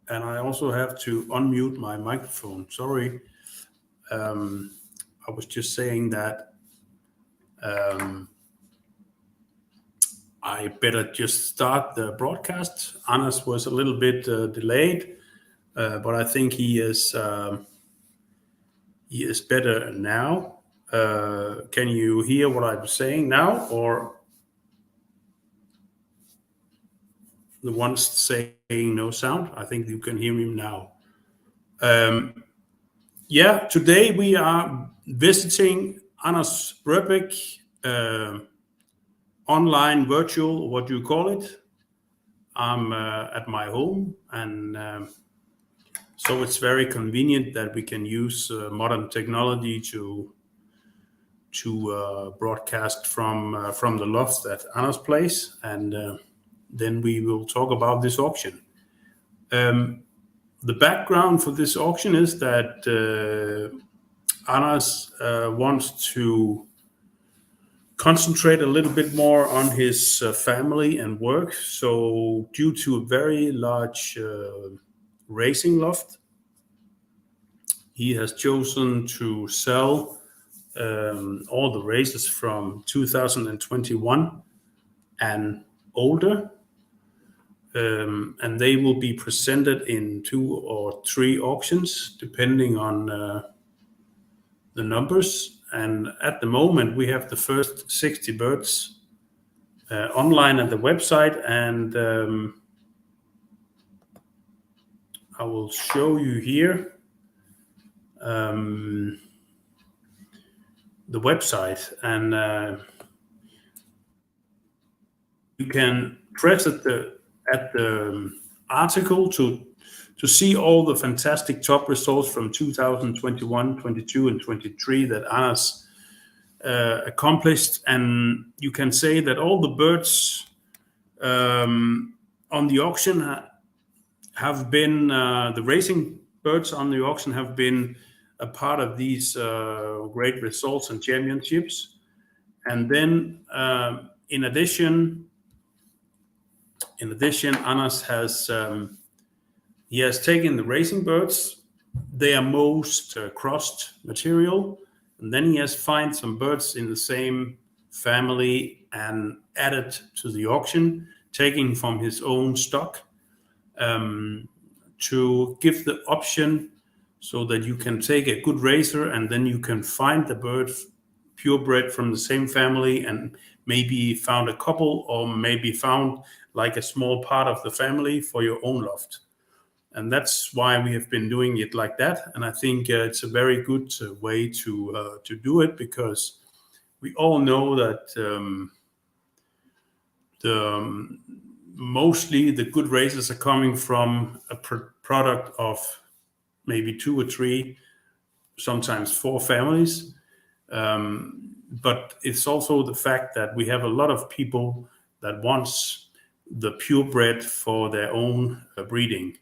and I also have to unmute my microphone. Sorry. I was just saying that um, I better just start the broadcast. Anders was a little bit delayed, but I think he is better now. Can you hear what I'm saying now, or the ones saying no sound? I think you can hear me now. Um, yeah, today we are visiting Anders Broebech, online, virtual, what do you call it? I'm at my home, and so it's very convenient that we can use modern technology to broadcast from the loft at Anna's place, and then we will talk about this auction. Um, the background for this auction is that Anna's wants to concentrate a little bit more on his family and work. So, due to a very large racing loft, he has chosen to sell all the races from 2021 and older, and they will be presented in 2 or 3 auctions depending on the numbers. And at the moment, we have the first 60 birds online at the website, and I will show you here the website, and you can press at the article to see all the fantastic top results from 2021, 22, and 23 that Anders accomplished. And you can say that all the birds on the auction have been the racing birds on the auction have been a part of these great results and championships. And then in addition, Anders has he has taken the racing birds. They are most crossed material, and then he has found some birds in the same family and added to the auction, taking from his own stock, to give the option so that you can take a good racer and then you can find the bird purebred from the same family, and maybe found a couple, or maybe found like a small part of the family for your own loft. And that's why we have been doing it like that. And I think it's a very good way to do it, because we all know that mostly the good races are coming from a product of maybe 2 or 3, sometimes 4 families. But it's also the fact that we have a lot of people that wants the purebred for their own breeding.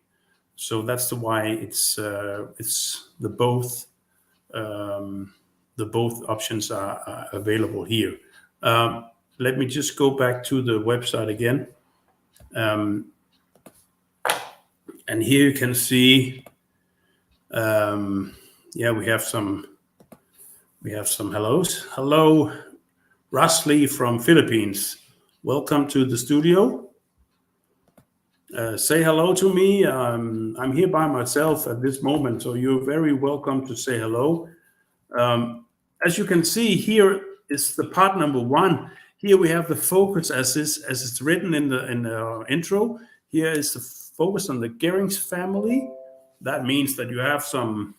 So that's why it's the both options are available here. Let me just go back to the website again, and here you can see. We have some hellos. Hello, Rasli from Philippines. Welcome to the studio. Say hello to me. I'm here by myself at this moment, so you're very welcome to say hello. As you can see, here is the part number 1. Here we have the focus as it's written in the intro. Here is the focus on the Gerings family. That means that you have some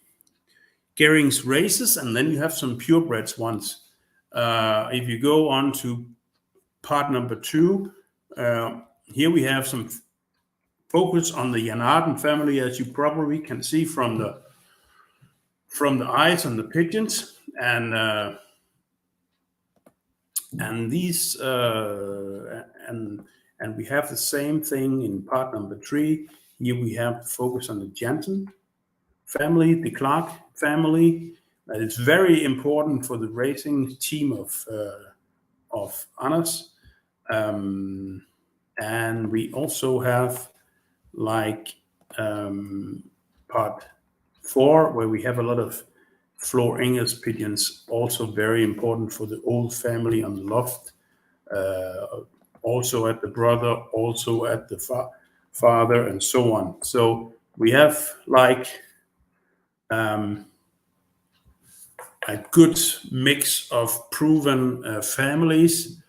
Gerings races, and then you have some purebreds ones. If you go on to part number 2, here we have some focus on the Janarden family, as you probably can see from the eyes on the pigeons, and these and we have the same thing in part number 3. Here we have focus on the Jansen family, the Clark family. That is very important for the racing team of Anders. And we also have like part 4, where we have a lot of floor English pigeons, also very important for the old family on the loft, also at the brother, also at the father, and so on. So we have like a good mix of proven families,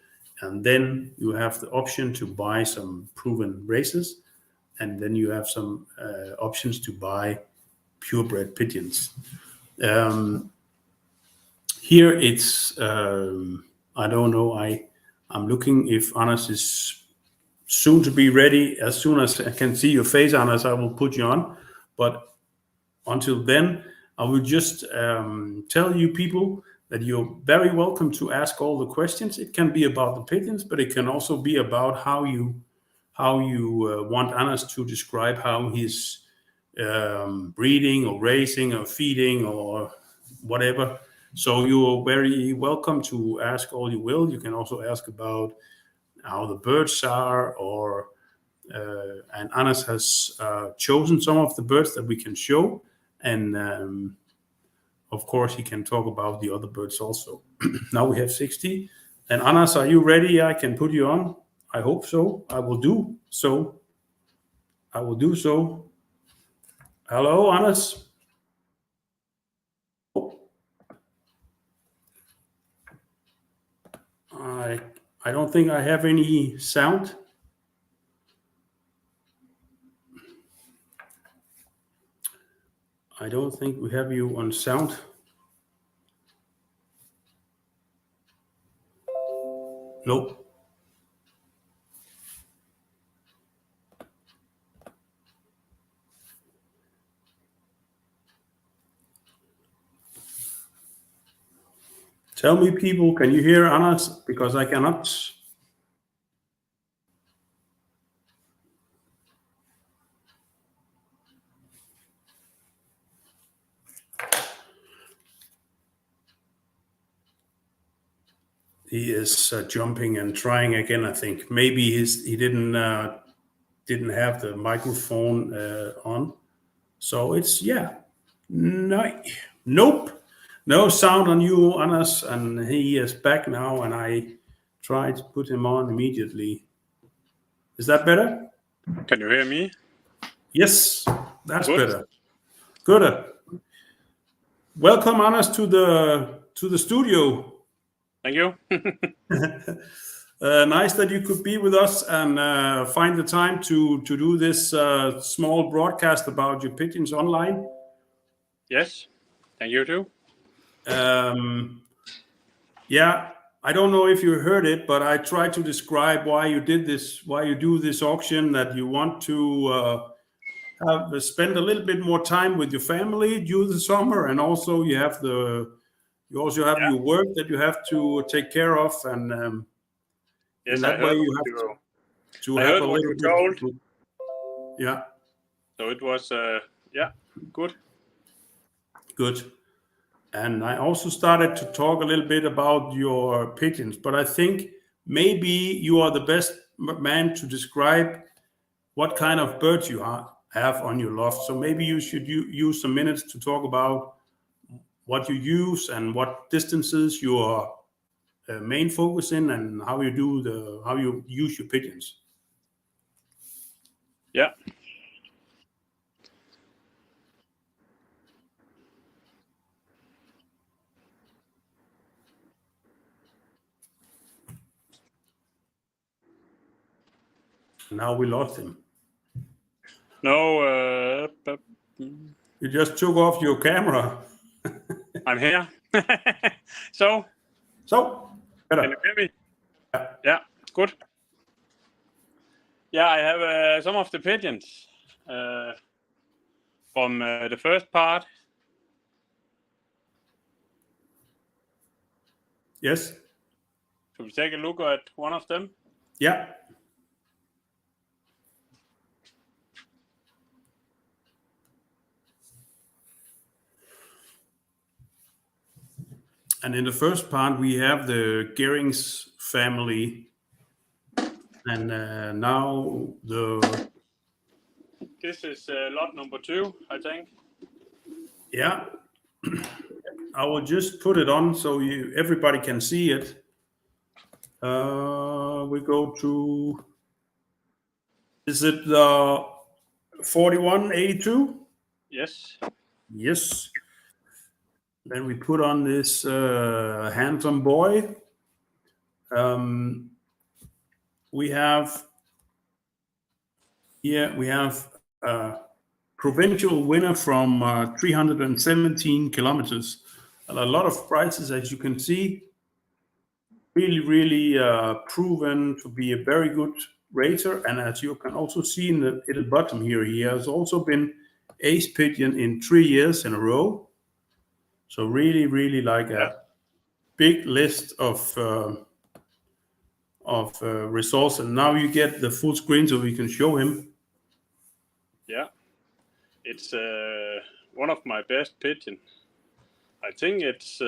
and then you have the option to buy some proven races, and then you have some options to buy purebred pigeons. Here it's I don't know. I'm looking if Anders is soon to be ready. As soon as I can see your face, Anders, I will put you on. But until then, I will just tell you people that you're very welcome to ask all the questions. It can be about the pigeons, but it can also be about how you want Anders to describe how he's breeding or raising or feeding or whatever. So you're very welcome to ask all you will. You can also ask about how the birds are, or and Anders has chosen some of the birds that we can show, and of course he can talk about the other birds also. Now we have 60, and Anders, are you ready? I can put you on. I hope so. I will do so. Hello, Anders. I don't think I have any sound. I don't think we have you on sound. Nope. Tell me, people, can you hear Anders? Because I cannot. He is jumping and trying again. I think maybe he didn't have the microphone on. So it's nope, no sound on you, Anders, and he is back now. And I tried to put him on immediately. Is that better? Can you hear me? Yes, that's good. Better. Good. Welcome, Anders, to the studio. Thank you. Nice that you could be with us and find the time to do this small broadcast about your pigeons online. Yes, thank you too. Yeah, I don't know if you heard it, but I tried to describe why you did this, why you do this auction, that you want to spend a little bit more time with your family during the summer, and also you also have your work that you have to take care of, and yes, in that way you have to have a little bit. Told. Yeah. So it was good. Good. And I also started to talk a little bit about your pigeons, but I think maybe you are the best man to describe what kind of birds you have on your loft. So maybe you should use some minutes to talk about what you use and what distances you are main focus in, and how you use your pigeons. Yeah. Now we lost him. No. You just took off your camera. I'm here. So better. Can you hear me? Yeah, good. Yeah, I have some of the pigeons from the first part. Yes. Should we take a look at one of them? Yeah. And in the first part, we have the Gering's family, and now the this is lot number 2, I think. Yeah. I will just put it on so everybody can see it. We go to, is it the 4182? Yes. Yes. Then we put on this handsome boy. We have a provincial winner from 317 kilometers. And a lot of prizes, as you can see. Really proven to be a very good racer. And as you can also see in the bottom here, he has also been ace pigeon in 3 years in a row. So really like a big list of results. And now you get the full screen so we can show him. Yeah. It's one of my best pigeon. I think it's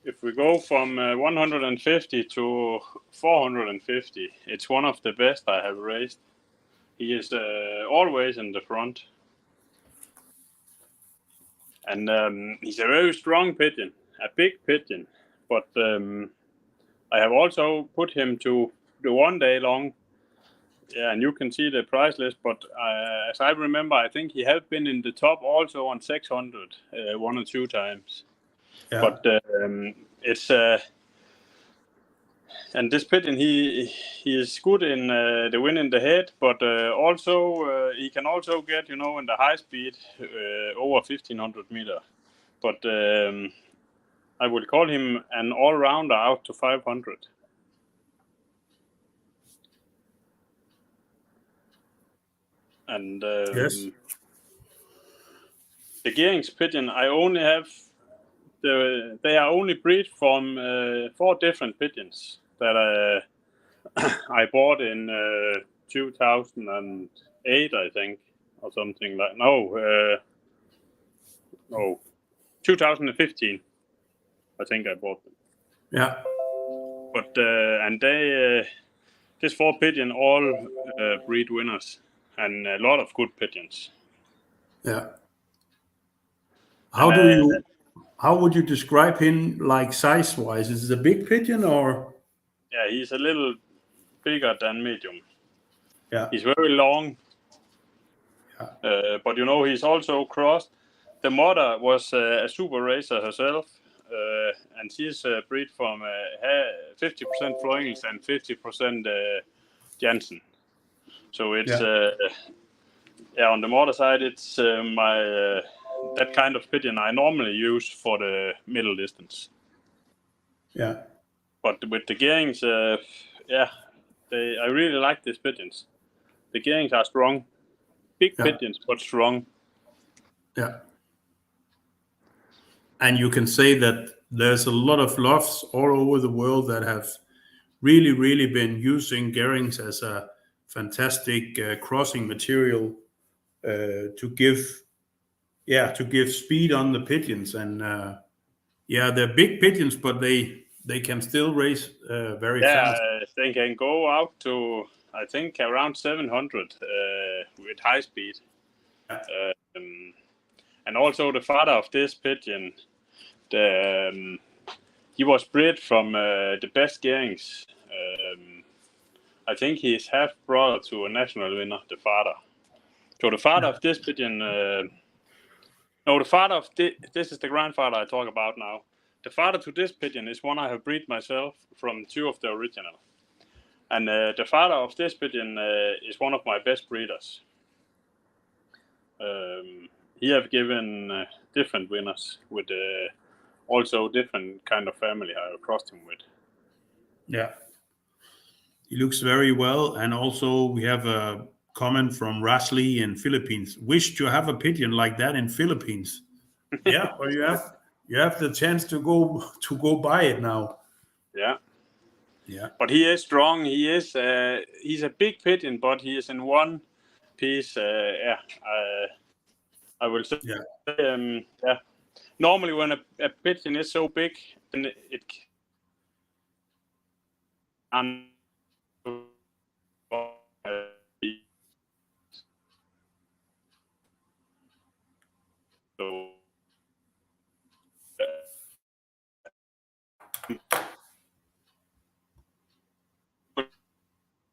if we go from 150 to 450, it's one of the best I have raised. He is always in the front. And he's a very strong pigeon, a big pigeon. But I have also put him to the 1 day long. Yeah, and you can see the price list. But as I remember, I think he has been in the top also on 600 1 or 2 times. Yeah. But it's and this pigeon he is good in the wind in the head, but also he can also get in the high speed over 1500 meter. But I will call him an all rounder out to 500. And Yes. The Gehrings pigeon I only have. They are only breed from 4 different pigeons that I bought in 2008, I think, or something like. No, 2015. I think I bought them. Yeah. But and they these 4 pigeon all breed winners and a lot of good pigeons. Yeah. How would you describe him, like size-wise? Is it a big pigeon or? Yeah, he's a little bigger than medium. Yeah. He's very long. Yeah. But he's also crossed. The mother was a super racer herself, and she's breed from 50% Floingels and 50% Jansen. So it's on the mother side, it's my that kind of pigeon I normally use for the middle distance. Yeah. But with the Gehrings, I really like these pigeons. The Gehrings are strong, big pigeons, but strong. Yeah. And you can say that there's a lot of lofts all over the world that have really been using Gehrings as a fantastic crossing material to give speed on the pigeons. And they're big pigeons, but they can still race very fast. They can go out to, I think, around 700 with high speed. And also the father of this pigeon, he was bred from the best Gehrings. I think he is half brother to a national winner, the father. So the father of this pigeon, the father of this is the grandfather I talk about now. The father to this pigeon is one I have bred myself from 2 of the original. And the father of this pigeon is one of my best breeders. He have given different winners with also different kind of family I have crossed him with. Yeah. He looks very well. And also we have a comment from Rasley in Philippines. Wish to have a pigeon like that in Philippines. Yeah, well you have the chance to go buy it now. Yeah. Yeah. But he is strong. He is he's a big pigeon, but he is in one piece. I will say. Yeah. Normally, when a pigeon is so big, then it can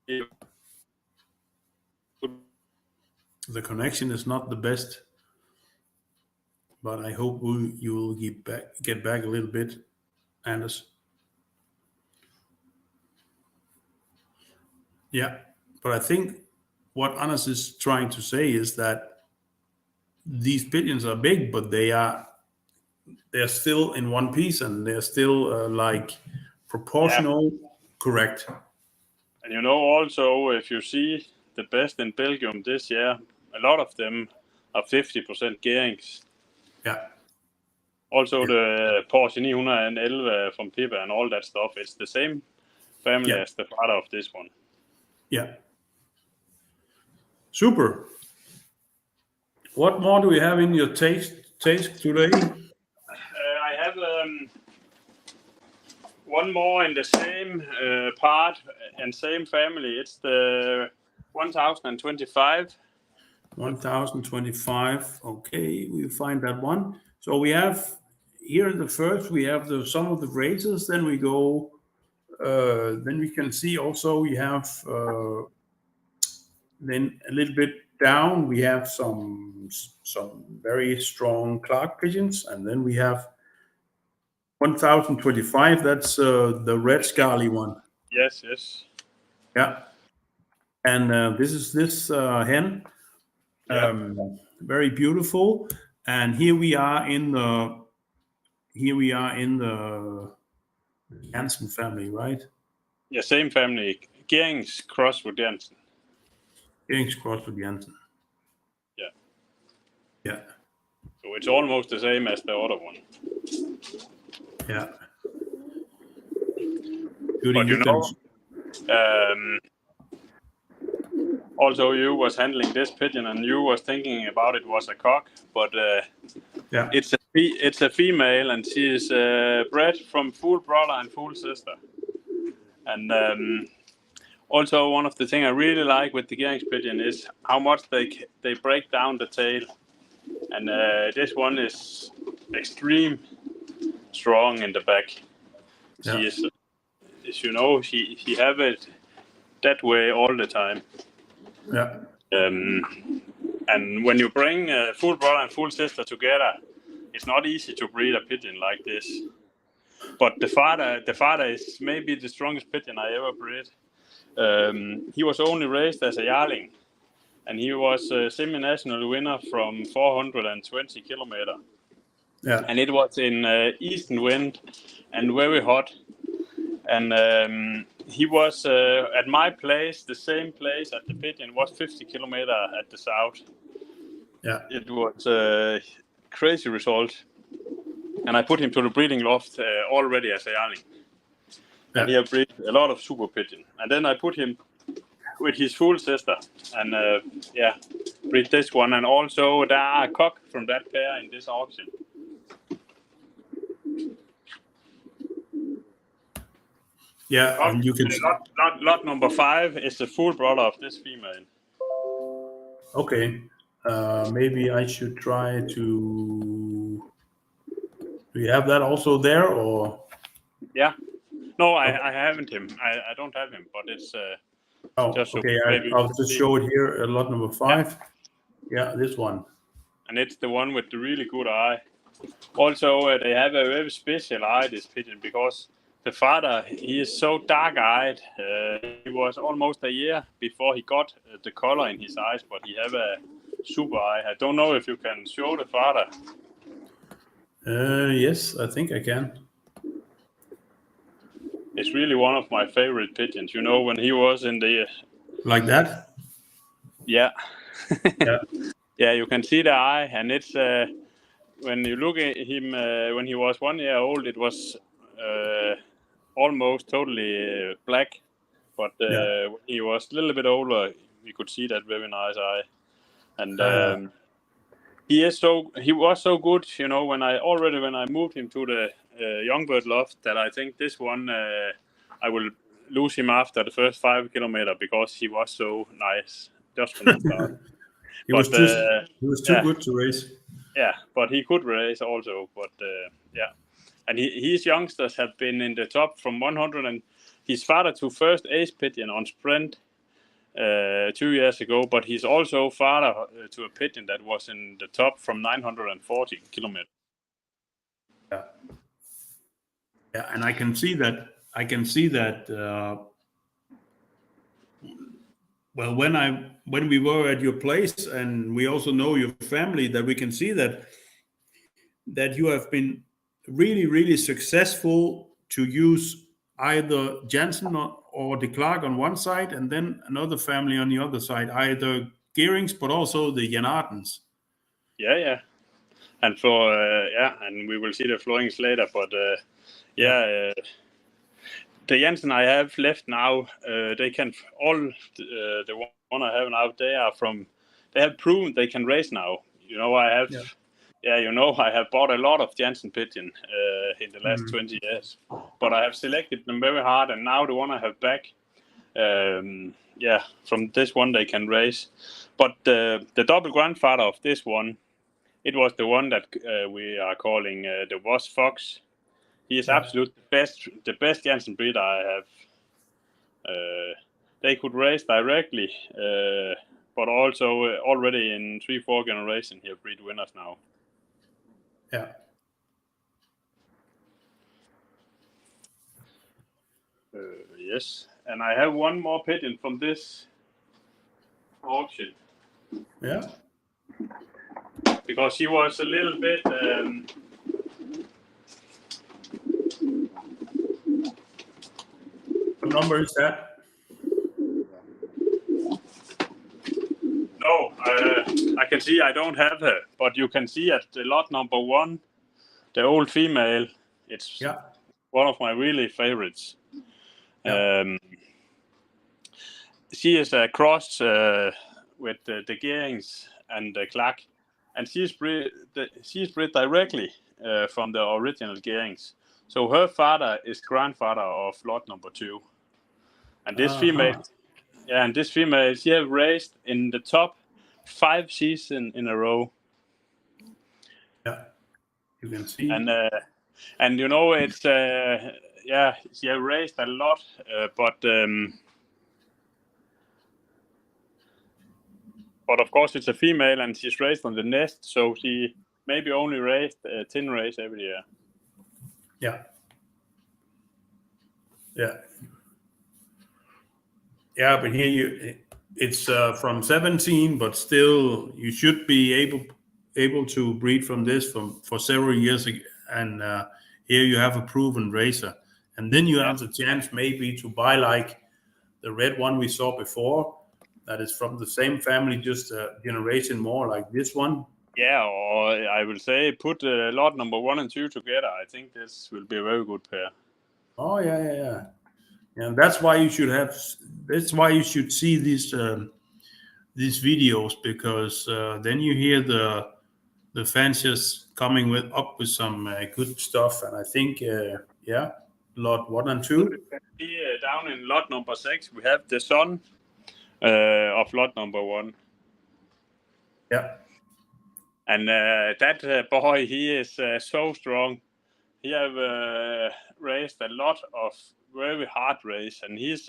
The connection is not the best, but I hope you will get back a little bit, Anders. Yeah, but I think what Anders is trying to say is that these pigeons are big, but they're still in one piece, and they're still like proportional, correct. And you know, also, if you see the best in Belgium this year, a lot of them are 50% gearings. Yeah. Also, the Porsche 911 from Pippa and all that stuff, it's the same family as the father of this one. Yeah. Super. What more do we have in your taste today? I have one more in the same part and same family. It's the 1025. 1025. Okay, we'll find that one. So we have here in the first, we have some of the races. Then we go. Then we can see also we have then a little bit down we have some very strong Clark pigeons, and then we have 1025. That's the red scarly one. Yes. Yeah, and this is this hen. Very beautiful. And here we are in the Jansen family, right? Yeah, same family. Gearings cross with Jansen. Gearings cross with Jansen. Yeah. Yeah. So it's almost the same as the other one. Yeah. But you know, also you was handling this pigeon and you was thinking about it was a cock, but it's a female, and she is bred from full brother and full sister. And also one of the things I really like with the Gearings pigeon is how much they break down the tail. And this one is extreme strong in the back. She is, as you know, she have it that way all the time. Yeah. And when you bring full brother and full sister together, it's not easy to breed a pigeon like this. But the father is maybe the strongest pigeon I ever bred. He was only raised as a yearling, and he was a semi-national winner from 420 kilometers. Yeah. And it was in eastern wind and very hot. And he was at my place, the same place at the pigeon was 50 kilometers at the south. Yeah. It was a crazy result. And I put him to the breeding loft already as a yearling. Yeah. And he had bred a lot of super pigeon. And then I put him with his full sister and breed this one. And also there are a cock from that pair in this auction. Yeah, and you can lot number 5 is the full brother of this female. Okay, maybe I should try to. Do you have that also there, or? Yeah, no, I haven't him. I don't have him, but it's. Just okay. I'll just show it here. Lot number 5. Yeah, this one. And it's the one with the really good eye. Also, they have a very special eye, this pigeon, because the father, he is so dark-eyed. He was almost a year before he got the color in his eyes, but he have a super eye. I don't know if you can show the father. Yes, I think I can. It's really one of my favorite pigeons. You know, when he was in the... Like that? Yeah. Yeah. Yeah, you can see the eye, and it's... when you look at him when he was 1 year old, it was... almost totally black, but when he was a little bit older, you could see that very nice eye. And he was so good, you know, when I moved him to the young bird loft, that I think this one I will lose him after the first 5 kilometers because he was so nice just from the start. He was too good to race. Yeah, but he could race also, but and his youngsters have been in the top from 100, and his father to first ace pigeon on sprint 2 years ago, but he's also father to a pigeon that was in the top from 940 kilometers. Yeah. Yeah, and I can see that. Well, when we were at your place, and we also know your family, that we can see that you have been really, really successful to use either Jansen or de Klerk on one side, and then another family on the other side, either Geerings, but also the Jan Artens. Yeah. And and we will see the Florings later, but the Jansen I have left now, they can all the one I have now. They have proven they can race now. You know, I have. Yeah, you know, I have bought a lot of Jansen pigeon in the last 20 years, but I have selected them very hard, and now the one I have back, from this one they can race. But the double grandfather of this one, it was the one that we are calling the Was Fox. He is absolutely the best Jansen breed I have. They could race directly, but also already in 3-4 generations here breed winners now. Yeah. Yes, and I have one more pigeon from this auction. Yeah. Because he was a little bit. What number is that? No, I can see I don't have her, but you can see at the lot number 1, the old female. It's one of my really favorites. Yeah. She is a cross with the Geerings and the Klerk, and she's bred directly from the original Geerings. So her father is grandfather of lot number 2, and this female, she have raced in the top 5 seasons in a row. Yeah, you can see. And you know, it's she have raced a lot, but of course it's a female and she's raised on the nest, so she maybe only raised 10 race every year. Yeah. But here it's from 17, but still you should be able to breed from this for several years, and here you have a proven racer, and then you have the chance maybe to buy like the red one we saw before, that is from the same family, just a generation more, like this one. Yeah, or I will say put lot number 1 and 2 together. I think this will be a very good pair. Oh yeah. And that's why you should see these videos, because then you hear the fanciers coming up with some good stuff, and I think lot 1 and 2. Down in lot number 6, we have the son of lot number 1. Yeah. And that boy, he is so strong. He have raced a lot of very hard race, and he is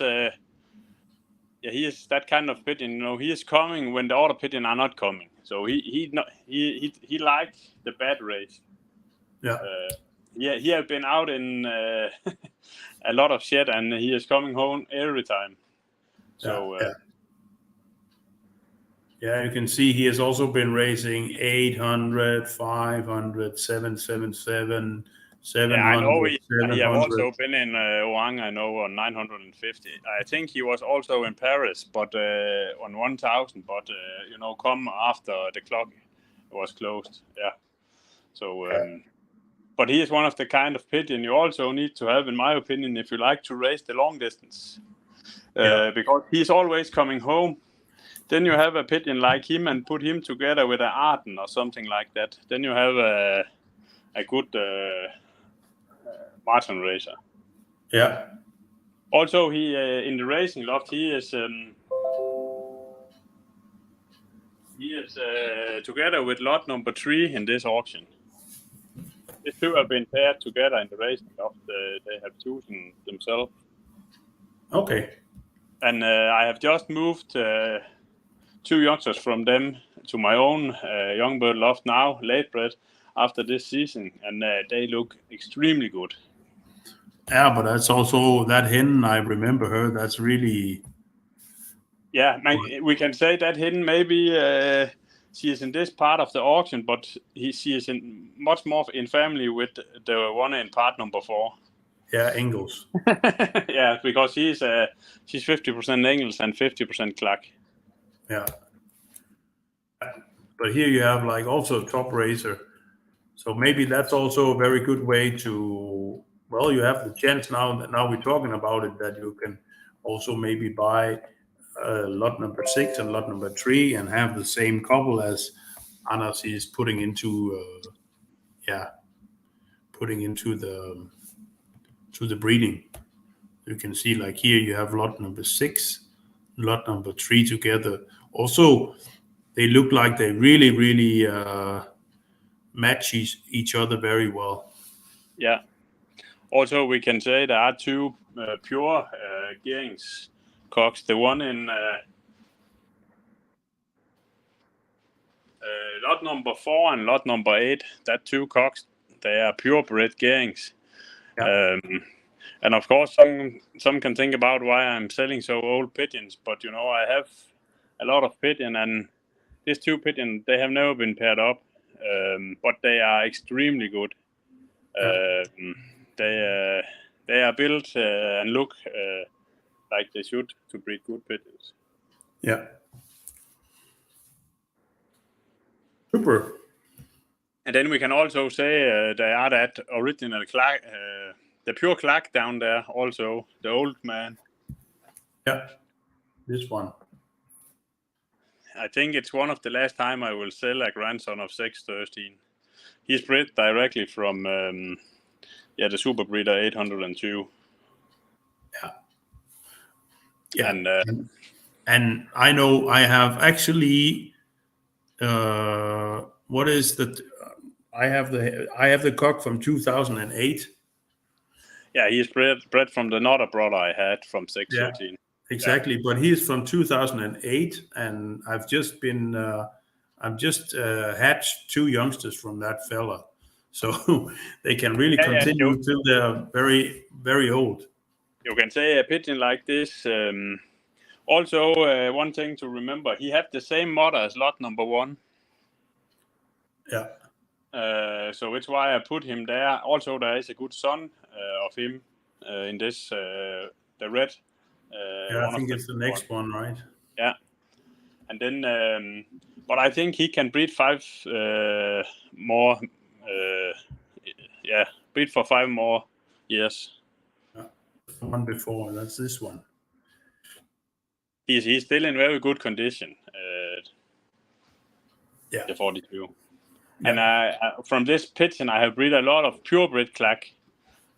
that kind of pigeon. You know, he is coming when the other pigeon are not coming. So he likes the bad race. Yeah. He have been out in a lot of shit, and he is coming home every time. So you can see he has also been racing 800, 500, 777, 700. I know he 700. have also been in Oran, I know, on 950. I think he was also in Paris, but on 1000. But come after the clock was closed. Yeah. So, but he is one of the kind of pigeon you also need to have, in my opinion, if you like to race the long distance, because he's always coming home. Then you have a pigeon like him and put him together with an Arden or something like that. Then you have a good marathon racer. Yeah. Also, he in the racing loft, he is together with lot number 3 in this auction. These two have been paired together in the racing loft. They have chosen themselves. Okay. And I have just moved 2 youngsters from them to my own young bird loft now, late bred, after this season, and they look extremely good. Yeah, but that's also that hen. I remember her. That's really. Yeah, we can say that hen maybe she is in this part of the auction, but she is in much more in family with the one in part number 4. Yeah, Engels. Yeah, because she's 50% Engels and 50% Clack. Yeah. But here you have like also a top racer. So maybe that's also a very good way to, well, you have the chance now we're talking about it, that you can also maybe buy lot number 6 and lot number 3 and have the same couple as Anas is putting into, putting into the breeding. You can see like here you have lot number 6, lot number 3 together. Also, they look like they really match each other very well. Yeah. Also, we can say there are 2 pure Gehrings cocks. The one in lot number 4 and lot number 8, that 2 cocks, they are purebred Gehrings. Yeah. And of course, some can think about why I'm selling so old pigeons, but I have a lot of pigeon, and these 2 pigeons, they have never been paired up, but they are extremely good. They are built and look like they should to breed good pigeons. Yeah. Super. And then we can also say they are that original clack, the pure clack down there also, the old man. Yeah. This one. I think it's one of the last time I will sell a grandson of 613. He's bred directly from the super breeder 802. Yeah. Yeah. And And I know I have actually what is that? I have the cock from 2008. yeah, he's bred from the another brother I had from Yeah, 613. exactly. Yeah. But he's from 2008, and I've just been hatched 2 youngsters from that fella, so they can really continue till they're very very old. You can say a pigeon like this. Also, one thing to remember, he had the same mother as lot number 1. Yeah. So it's why I put him there. Also, there is a good son of him in this, the red. Yeah, I think it's the next one, right? Yeah. And then, but I think he can breed 5 more. Breed for 5 more years. Yeah. One before, that's this one. He's still in very good condition. The 42. Yeah. And from this pigeon, I have bred a lot of purebred clack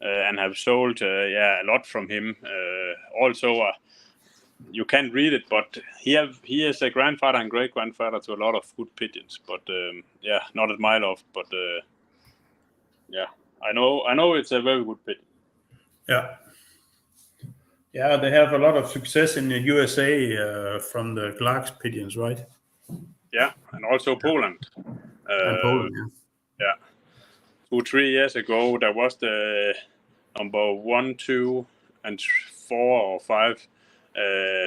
and have sold a lot from him. Also, you can't read it, but he is a grandfather and great grandfather to a lot of good pigeons. But not at my loft, but I know it's a very good pigeon. Yeah. Yeah, they have a lot of success in the USA from the Clark's pigeons, right? Yeah, and also Poland. And Poland, yeah. 2-3 years ago, there was the number 1, 2, and 4 or 5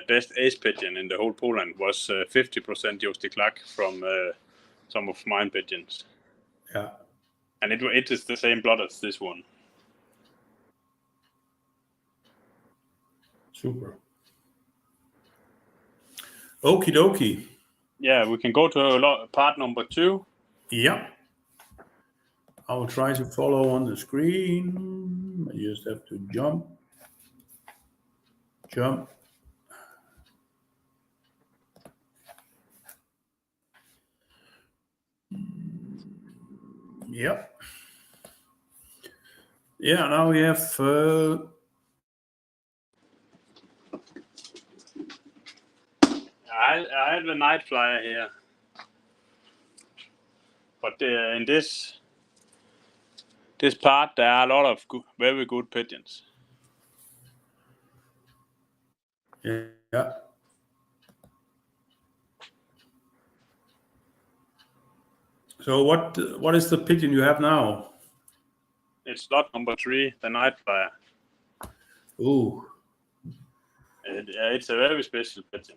best ace pigeon in the whole Poland was 50% Josti Clark from some of mine pigeons. Yeah. And it is the same blood as this one. Super. Okie dokie. Yeah, we can go to part number 2. Yeah. I will try to follow on the screen. I just have to jump. Yep. Yeah, now we have I have a night flyer here, but in this part there are a lot of very good pigeons. Yeah. So what is the pigeon you have now? It's lot number 3, the night flyer. Ooh. It's a very special pigeon.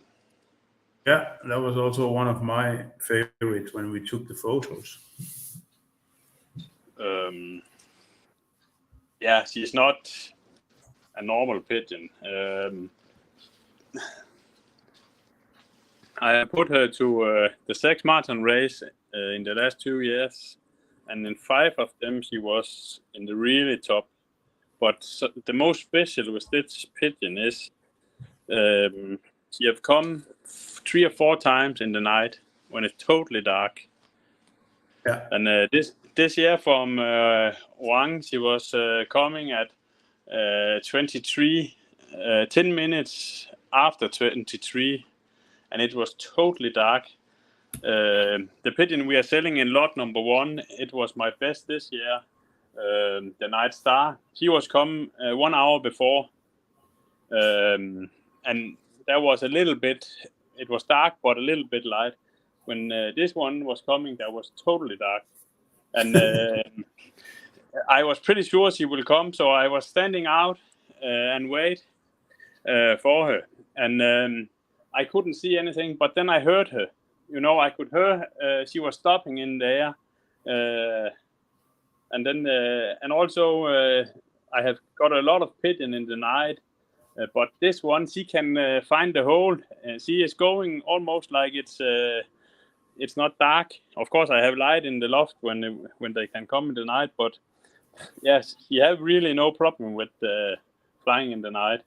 Yeah, that was also one of my favorites when we took the photos. Yeah, she's not a normal pigeon. I put her to the 6 marathon race in the last 2 years, and in 5 of them she was in the really top. But the most special with this pigeon is she have come 3 or 4 times in the night when it's totally dark. Yeah. And this year from Wang, she was coming at 23, 10 minutes after 23, and it was totally dark. The pigeon we are selling in lot number 1, it was my best this year. The Night Star. She was come 1 hour before, and there was a little bit. It was dark, but a little bit light. When this one was coming, that was totally dark, and I was pretty sure she will come. So I was standing out and wait for her, and I couldn't see anything. But then I heard her. I could hear she was stopping in the air. And then, and also, I have got a lot of pigeon in the night, but this one, she can find the hole. She is going almost like it's not dark. Of course, I have light in the loft when they can come in the night, but yes, she have really no problem with flying in the night.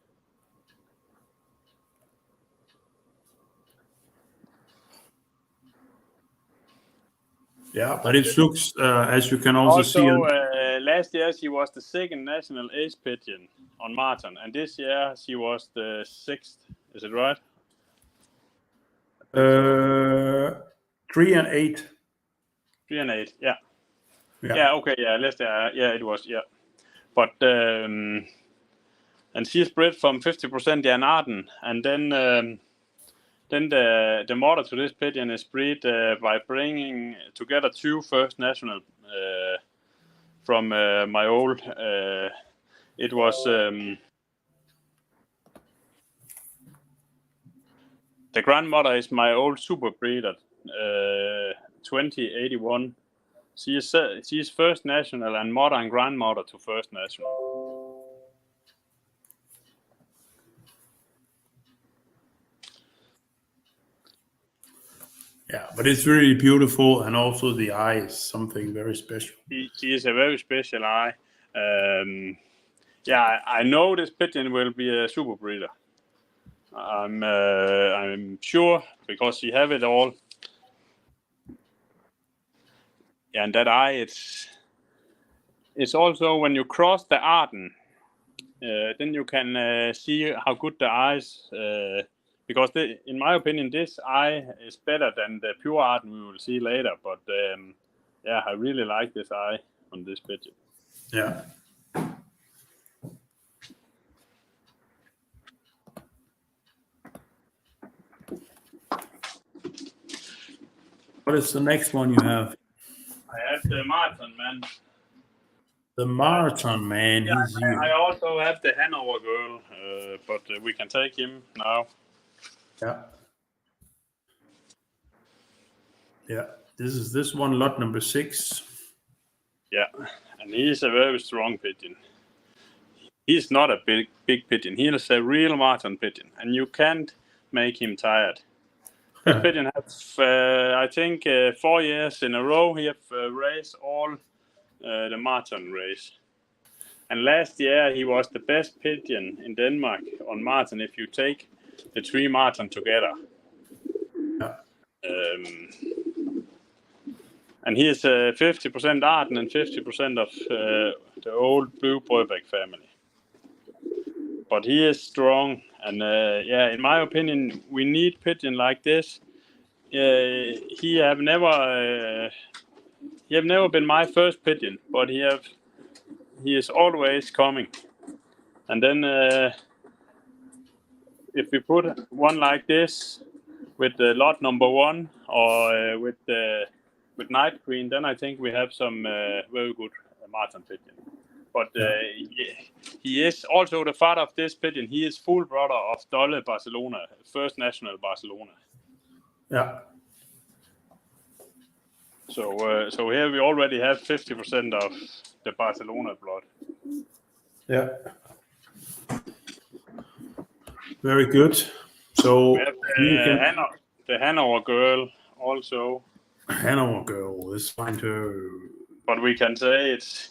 Yeah, but it looks, as you can also see. Last year she was the 2nd national ace pigeon on marathon, and this year she was the 6th. Is it right? 3 and 8. 3 and 8. Yeah. Yeah. Yeah. Okay. Yeah. Last year. Yeah, it was. Yeah. But and she's bred from 50% Jan Arden, and then the mother to this pigeon is bred by bringing together 2 first national from my old. It was the grandmother is my old super breeder, 2081. She is first national and mother and grandmother to first national. Yeah, but it's really beautiful, and also the eye is something very special. She is a very special eye. Yeah, I know this pigeon will be a super breeder. I'm sure, because she have it all. Yeah, and that eye, it's also when you cross the Arden, then you can see how good the eyes. Because in my opinion, this eye is better than the pure Arden we will see later. But yeah, I really like this eye on this pigeon. Yeah. What is the next one you have? I have the Marathon Man. The Marathon Man. Yeah, He's here. I also have the Hanover Girl, but we can take him now. Yeah. Yeah. This one, lot number 6. Yeah, and he's a very strong pigeon. He's not a big pigeon. He is a real marathon pigeon, and you can't make him tired. This pigeon has, I think, 4 years in a row, he have raced all the marathon race. And last year, he was the best pigeon in Denmark on marathon if you take the 3 marathon together. Yeah. And he is 50% Arden and 50% of the old blue Broebech family. But he is strong, and yeah, in my opinion, we need pigeon like this. He have never been my first pigeon, but he is always coming. And then if we put one like this with the lot number 1 or with night queen, then I think we have some very good marten pigeon. But he is also the father of this pigeon. He is full brother of Dolle Barcelona, first national Barcelona. Yeah. So here we already have 50% of the Barcelona blood. Yeah. Very good. So We have the Hanover girl also. Hanover girl is fine too. But we can say it's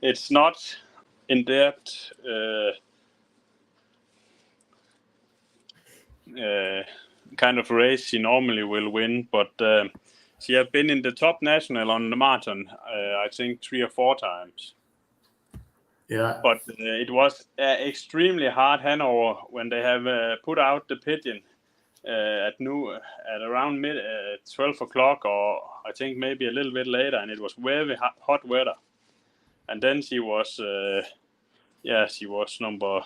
it's not in depth kind of race she normally will win, but she has been in the top national on the marathon, I think 3 or 4 times. Yeah. But it was extremely hard Hanover when they have put out the pigeon at around 12 o'clock, or I think maybe a little bit later, and it was very hot weather. And then she was number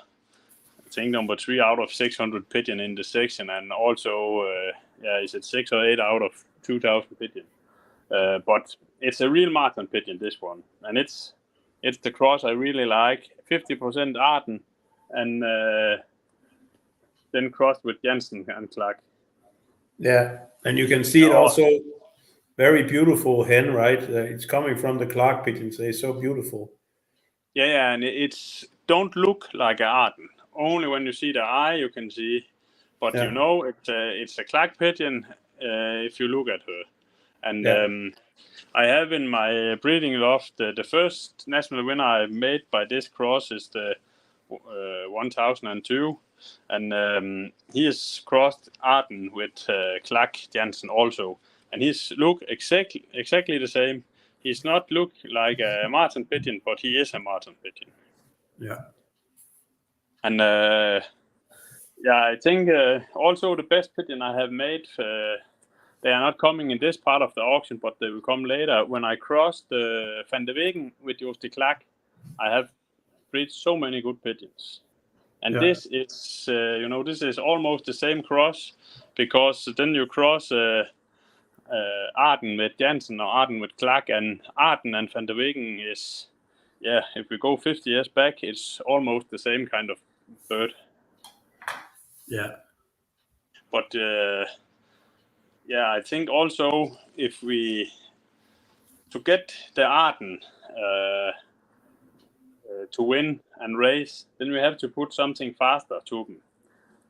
3 out of 600 pigeon in the section, and also is it 6 or 8 out of 2,000 pigeon. But it's a real marathon pigeon, this one, and it's the cross I really like. 50% Arden, and then crossed with Jensen and Clark. Yeah, and you can see it also. Very beautiful hen, right? It's coming from the Clark pigeons. They're so beautiful. Yeah, and it's don't look like an Arden. Only when you see the eye, you can see. But it's a Clark pigeon if you look at her. And I have in my breeding loft the first national winner I made by this cross is the 1002, and he has crossed Arden with Clark Jansen also, and he's look exactly the same. He's not look like a marten pigeon, but he is a marten pigeon. Yeah. And I think also the best pigeon I have made. They are not coming in this part of the auction, but they will come later. When I crossed Van de Wegen with Joost de Klerk, I have breed so many good pigeons. And this is, this is almost the same cross, because then you cross Arden with Jansen or Arden with Clark, and Arden and Van de Wegen is, if we go 50 years back, it's almost the same kind of bird. Yeah. But I think also if to get the Arden to win and race, then we have to put something faster to them.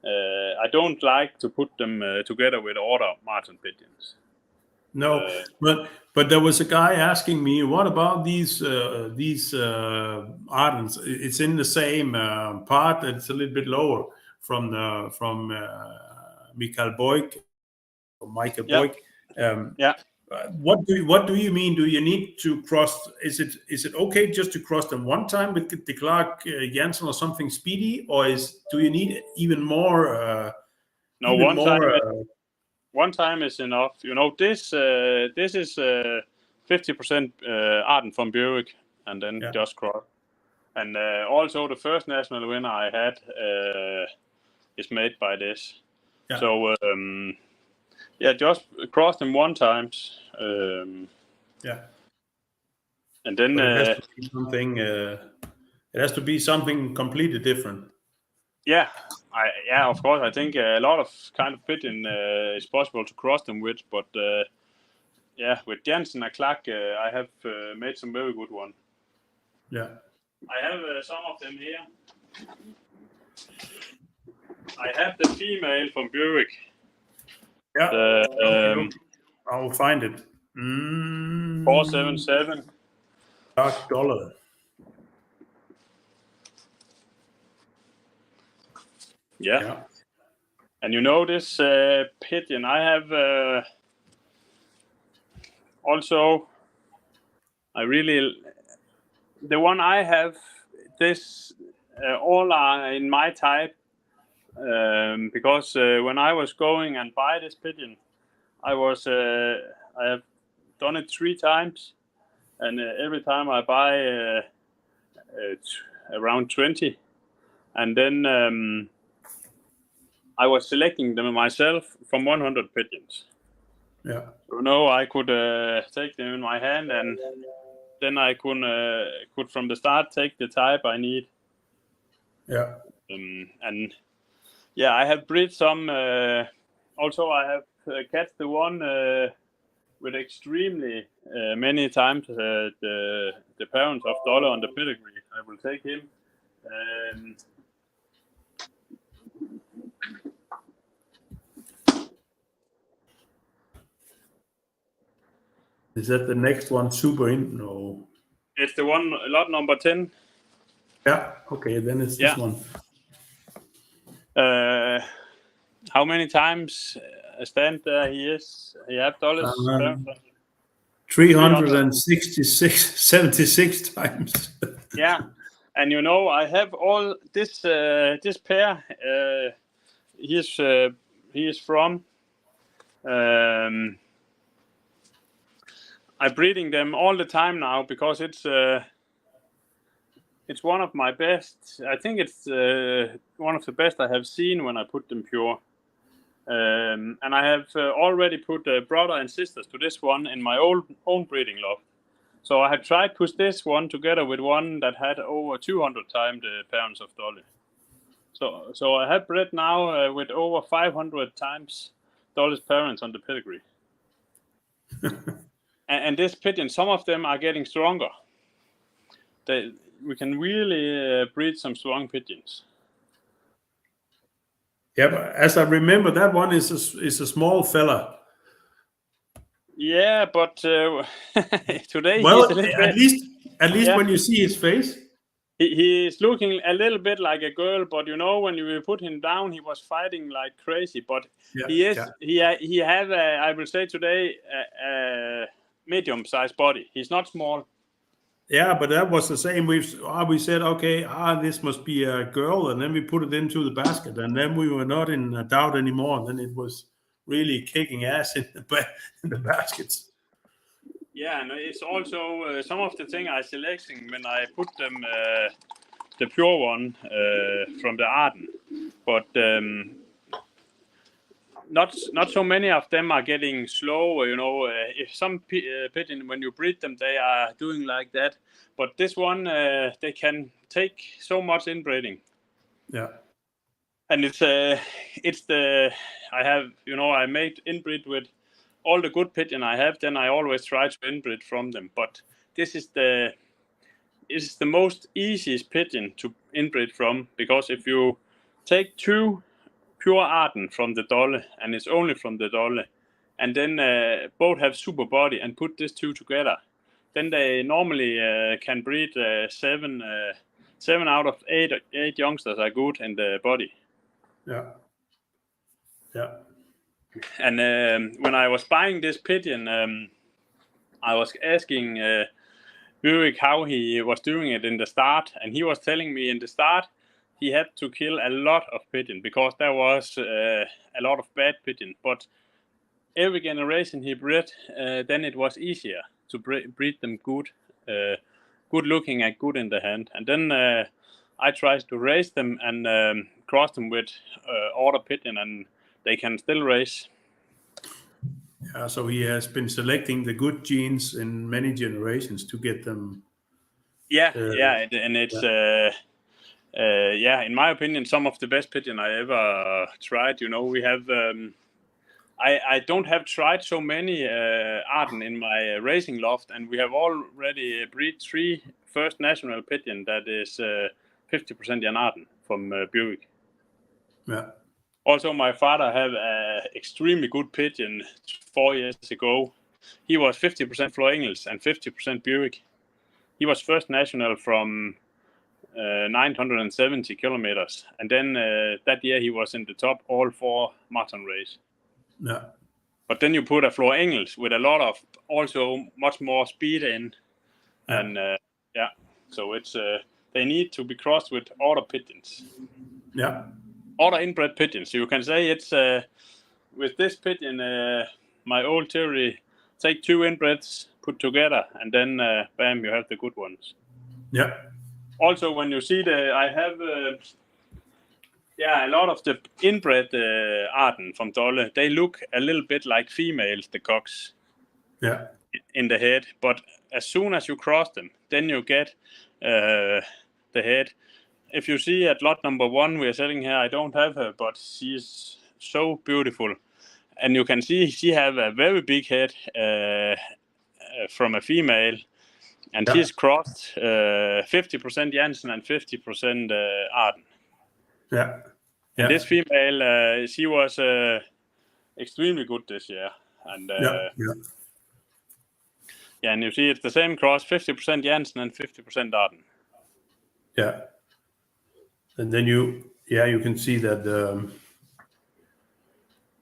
I don't like to put them together with other marten pigeons. No, but there was a guy asking me, what about these Ardens? It's in the same part. It's a little bit lower from Michael Boyk. What do you mean? Do you need to cross? Is it okay just to cross them one time with the Clark Jansen or something speedy, or do you need even more? One time is enough. This is 50% Arden from Broebech, and then just cross. And also the first national winner I had is made by this. Yeah. So just cross them one time. And then it has to be something. It has to be something completely different. Yeah, of course. I think a lot of kind of pigeon is possible to cross them with, but with Jansen and Clark, I have made some very good one. Yeah, I have some of them here. I have the female from Broebech. Yeah, I'll find it. 477. $. Yeah. And this pigeon, I have also, the one I have, this, all are in my type, because when I was going and buy this pigeon, I have done it 3 times, and every time I buy around 20, and then I was selecting them myself from 100 pigeons. Yeah. I could take them in my hand, and then I could from the start take the type I need. Yeah. And yeah, I have bred some. Also, I have catched the one with extremely many times the parents of Dollar on the pedigree. I will take him. Is that the next one? Super in? No. It's the one lot number 10. Yeah. Okay. Then it's this one. How many times stand there he is? He have dollars. 366, 76 times. Yeah, and I have all this this pair. He is from. I'm breeding them all the time now because it's one of my best. I think it's one of the best I have seen when I put them pure. And I have already put brother and sisters to this one in my own breeding loft. So I had tried to put this one together with one that had over 200 times the parents of Dolly. So I have bred now with over 500 times Dolly's parents on the pedigree. and this pigeon, some of them are getting stronger. We can really breed some strong pigeons. Yeah, but as I remember, that one is a small fella. Yeah, but today well, he's a little at bit. At least when you see his face, he's looking a little bit like a girl. But when you put him down, he was fighting like crazy. But he had I will say today a medium-sized body. He's not small. Yeah, but that was the same. We said, okay, this must be a girl, and then we put it into the basket, and then we were not in doubt anymore. And then it was really kicking ass in the baskets. Yeah, and it's also some of the thing I selecting when I put them the pure one from the Arden, but not so many of them are getting slow. If some pigeon, when you breed them, they are doing like that. But this one, they can take so much inbreeding. Yeah. And it's the I have I made inbreed with all the good pigeon I have. Then I always try to inbreed from them. But this is the most easiest pigeon to inbreed from, because if you take two pure Arden from the Dolle, and it's only from the Dolle, and then both have super body, and put these two together, then they normally can breed 7 out of 8 youngsters are good in the body. Yeah. Yeah. And when I was buying this pigeon, I was asking Broebech how he was doing it in the start, and he was telling me in the start he had to kill a lot of pigeon because there was a lot of bad pigeon. But every generation he bred, then it was easier to breed them good looking and good in the hand. And then I tried to raise them and cross them with order pigeon, and they can still raise. Yeah, so he has been selecting the good genes in many generations to get them. And it's in my opinion, some of the best pigeon I ever tried. We have. I don't have tried so many Arden in my racing loft, and we have already bred 3 first national pigeon that is 50% Jan Arden from Broebech. Yeah. Also, my father had an extremely good pigeon 4 years ago. He was 50% Flor Engels and 50% Broebech. He was first national from 970 kilometers, and then that year he was in the top all 4 marathon race. Yeah. But then you put a Flor Engels with a lot of also much more speed in, and so it's they need to be crossed with order pigeons. Yeah. Order inbred pigeons. You can say it's with this pigeon. My old theory: take 2 inbreds, put together, and then bam, you have the good ones. Yeah. Also, when you see I have Yeah, a lot of the inbred arten from Dolle, they look a little bit like females, the cocks. Yeah. In the head, but as soon as you cross them, then you get the head. If you see at lot number 1 we are selling here, I don't have her, but she is so beautiful, and you can see she have a very big head from a female, and Yeah. she's crossed 50% Jansen and 50% Arden. Yeah. And Yeah. this female, she was extremely good this year, and Yeah. yeah, and you see it's the same cross, 50% Jansen and 50% Arden. Yeah. And then you can see that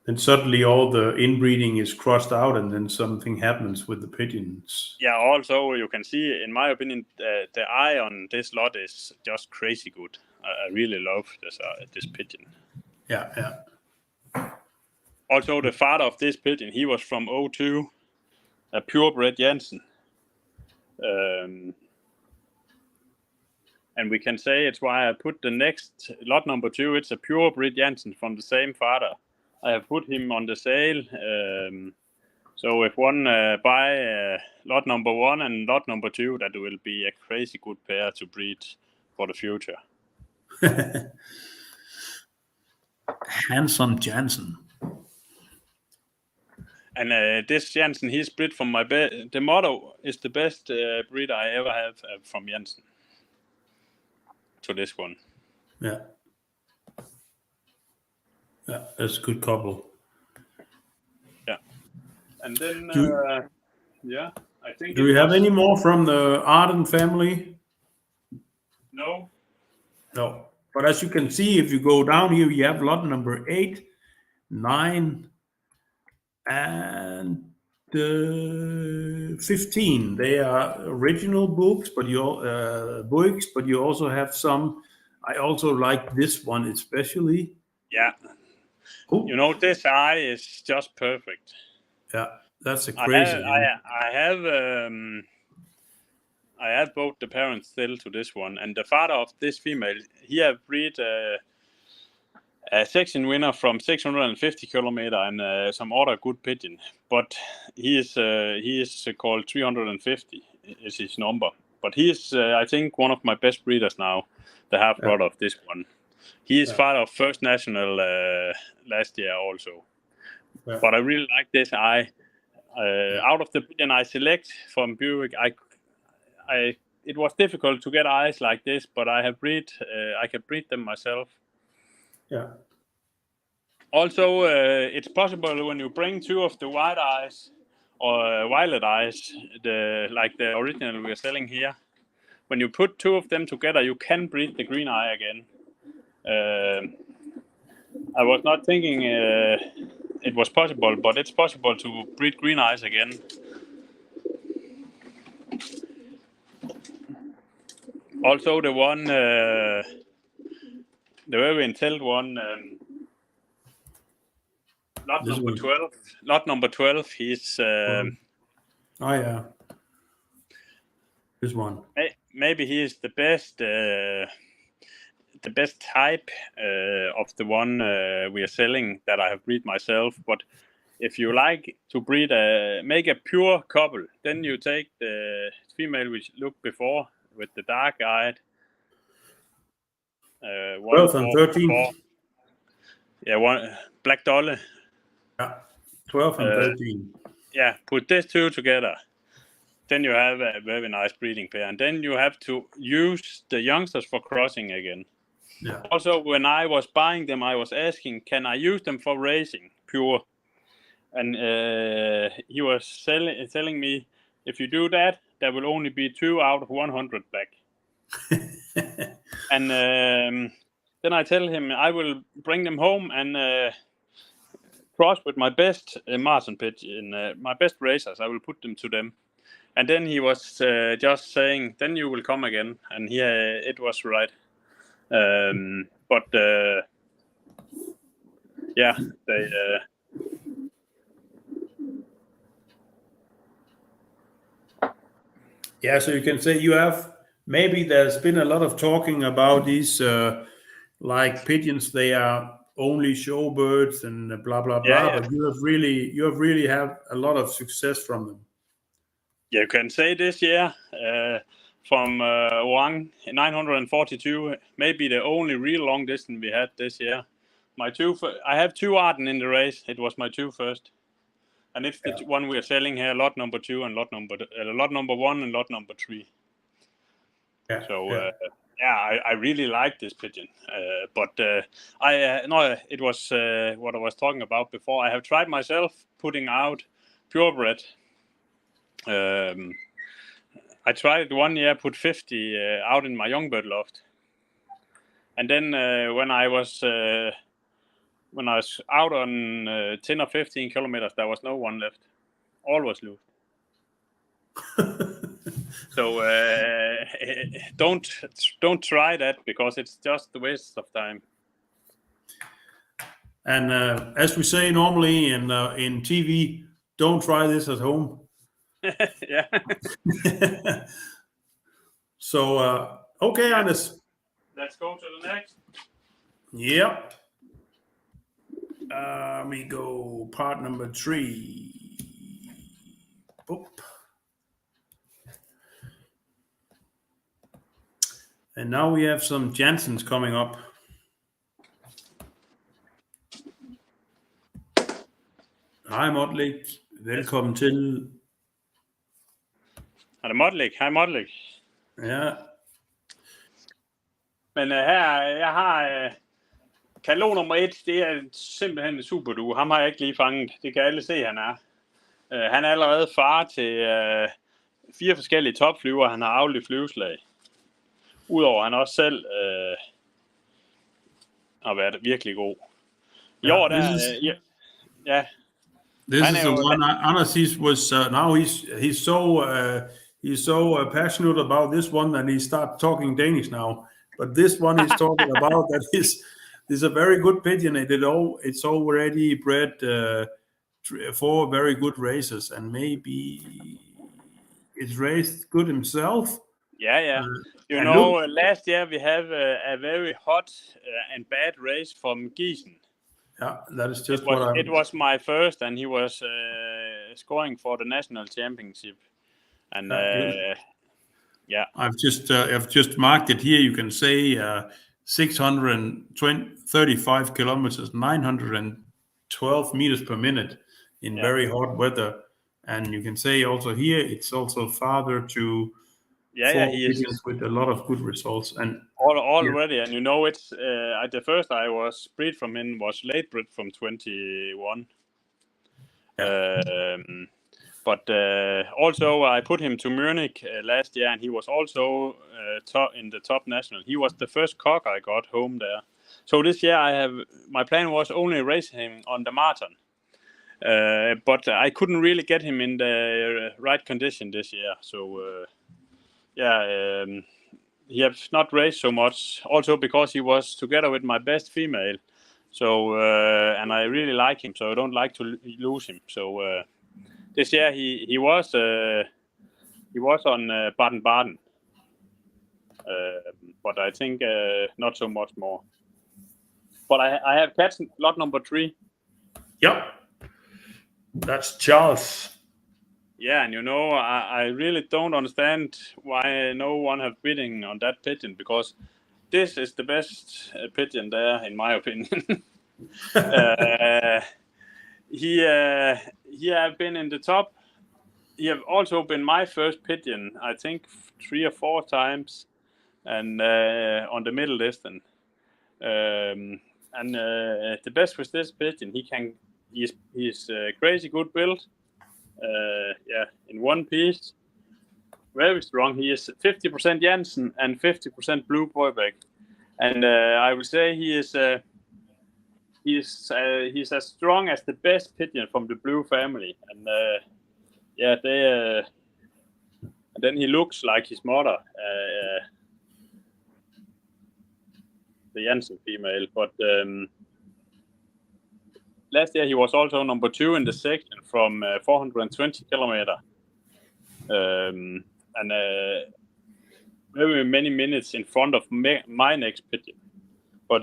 then suddenly all the inbreeding is crossed out, and then something happens with the pigeons. Yeah, also you can see, in my opinion, the eye on this lot is just crazy good. I really love this pigeon. Yeah. Yeah. Also, the father of this pigeon, he was from 02, a purebred Jansen. And we can say it's why I put the next lot number 2. It's a purebred Jansen from the same father. I have put him on the sale. So if one buy lot number 1 and lot number 2, that will be a crazy good pair to breed for the future. Handsome Jansen. And this Jansen, he's bred from my the motto is the best breed I ever have from Jansen. To this one. Yeah. Yeah, that's a good couple. Yeah. And then, yeah, I think. Do we have any more from the Arden family? No. No. But as you can see, if you go down here, you have lot number 8, 9, and 15. They are original books, but you also have some. I also like this one especially. Yeah. Oh. You know, this eye is just perfect. Yeah, that's a crazy. I have both the parents still to this one, and the father of this female, he have bred a section winner from 650 kilometer and some other good pigeon, but he is called 350 is his number. But he is, I think, one of my best breeders now, the half brother of this one. He is father of first national last year also. Yeah. But I really like this eye. Out of the pigeon I select from Broebech, it was difficult to get eyes like this, but I can breed them myself. Yeah. Also, it's possible when you bring 2 of the white eyes or violet eyes, like the original we're selling here. When you put 2 of them together, you can breed the green eye again. I was not thinking it was possible, but it's possible to breed green eyes again. Also, the one, the very intelligent one, lot number 12. He's. Oh yeah. This one. Maybe he is the best type of the one we are selling that I have bred myself. But if you like to breed make a pure couple, then you take the female which looked before with the dark eyed. 12 and 13. Yeah, one black Dolle. Yeah, 12 and 13. Yeah, put these 2 together. Then you have a very nice breeding pair, and then you have to use the youngsters for crossing again. Yeah. Also, when I was buying them, I was asking, can I use them for racing pure? And he was telling me, if you do that, there will only be 2 out of 100 black. And then I tell him I will bring them home and cross with my best Martin pigeon, my best racers. I will put them to them. And then he was just saying, then you will come again. And it was right. But yeah, they. Yeah, so you can say you have. Maybe there's been a lot of talking about these like pigeons, they are only showbirds and blah blah Yeah, blah. yeah. But you have really have a lot of success from them. You can say this year from Wang 942, maybe the only real long distance we had this year. I have 2 Arden in the race. It was my 2 first, and it's the one we are selling here, lot number 2 and lot number 1 and lot number 3. Yeah. So yeah. I really like this pigeon. But no, it was what I was talking about before. I have tried myself putting out purebred. I tried it 1 year, put 50 out in my young bird loft, and then when I was out on 10 or 15 kilometers, there was no one left. All was loose. So don't try that, because it's just a waste of time. And as we say normally in TV, don't try this at home. Yeah. So okay, Anders. Let's go to the next. Yep. We go part number 3. Boop. And now we have some Jansens coming up. Hej Motley. Velkommen til. Er det Motley? Hej Motley. Ja. Men her, jeg har katalog nummer 1. Det er simpelthen en super duo. Ham har jeg ikke lige fanget. Det kan alle se, han er. Han er allerede far til 4 forskellige topflyver. Han har afledt flyveslag. Udover han også selv har været virkelig god. I år der... Ja. This is the one. Anders was now he's so passionate about this one that he started talking Danish now. But this one he's talking about that is a very good pigeon. It's already bred 4 very good races, and maybe it's raced good himself. Yeah. Last year we have a very hot and bad race from Gießen. Yeah, that is just it was my first, and he was scoring for the national championship. And yeah, I've just marked it here. You can say 635 kilometers, 912 meters per minute in very hot weather, and you can say also here it's also father to 4 pigeons with a lot of good results. And already, and it's at the first I was bred from him was late bred from 21. But also I put him to Munich last year, and he was also in the top national. He was the first cock I got home there. So this year my plan was only race him on the marathon. But I couldn't really get him in the right condition this year. So he has not raced so much. Also because he was together with my best female. So and I really like him, so I don't like to lose him. So this year he was on Baden-Baden, but I think not so much more. But I have catch lot number 3. Yep, that's Charles. Yeah, and I really don't understand why no one have bidding on that pigeon, because this is the best pigeon there, in my opinion. He have been in the top. He have also been my first pigeon, I think 3 or 4 times, and on the middle distance. And the best with this pigeon, he's crazy good build. In one piece, very strong. He is 50% Jansen and 50% blue Broebech, and I would say he's as strong as the best pigeon from the blue family. And and then he looks like his mother, the Jansen female. But last year he was also number 2 in the section from 420 kilometer, and very many minutes in front of my next pigeon. but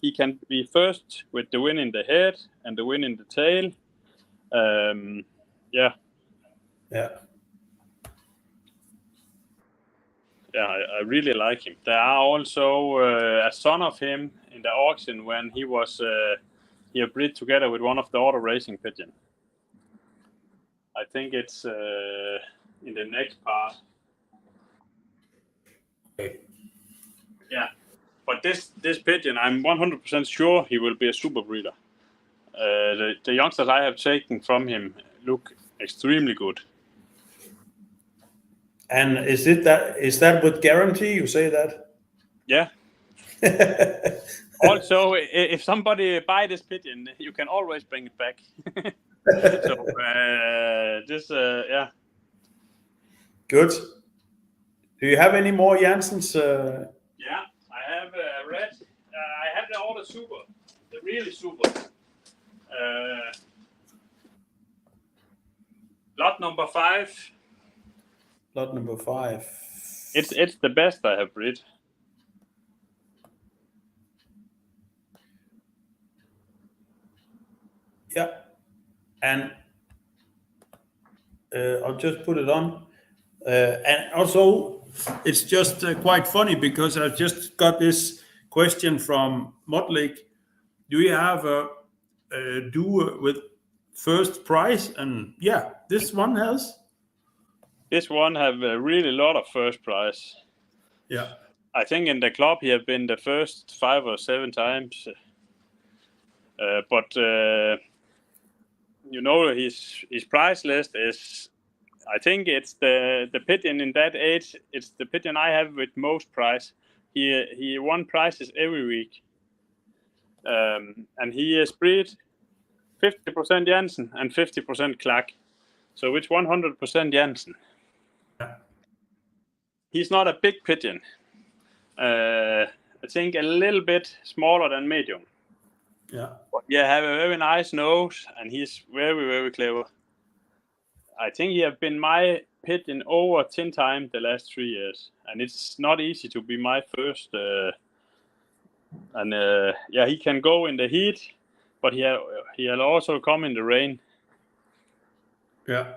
he can be first with the win in the head and the win in the tail. Yeah. Yeah, I really like him. There are also a son of him in the auction when he was he bred together with one of the auto racing pigeon. I think it's in the next part. Okay. Yeah, but this pigeon, I'm 100% sure he will be a super breeder. The youngsters I have taken from him look extremely good. And is that with guarantee? You say that? Yeah. Also, if somebody buy this pigeon, you can always bring it back. So yeah. Good. Do you have any more Jansens? Yeah, I have red. I have all the super, the really super. Lot number 5. Lot number 5. It's the best I have bred. Yeah, and I'll just put it on. And also, it's just quite funny because I just got this question from Motlake. Do you have a duo with first prize? And yeah, this one has. This one have a really lot of first prize. Yeah. I think in the club he have been the first 5 or 7 times. But you know, his prize list is, I think it's the pigeon in that age. It's the pigeon I have with most prize. He won prizes every week, and he is bred 50% Jansen and 50% Clark. So it's 100% Jansen. Yeah. He's not a big pigeon. I think a little bit smaller than medium. Yeah. But yeah, have a very nice nose, and he's very, very clever. I think he have been my pigeon over 10 times the last 3 years, and it's not easy to be my first. Yeah, he can go in the heat, but he'll also come in the rain. Yeah.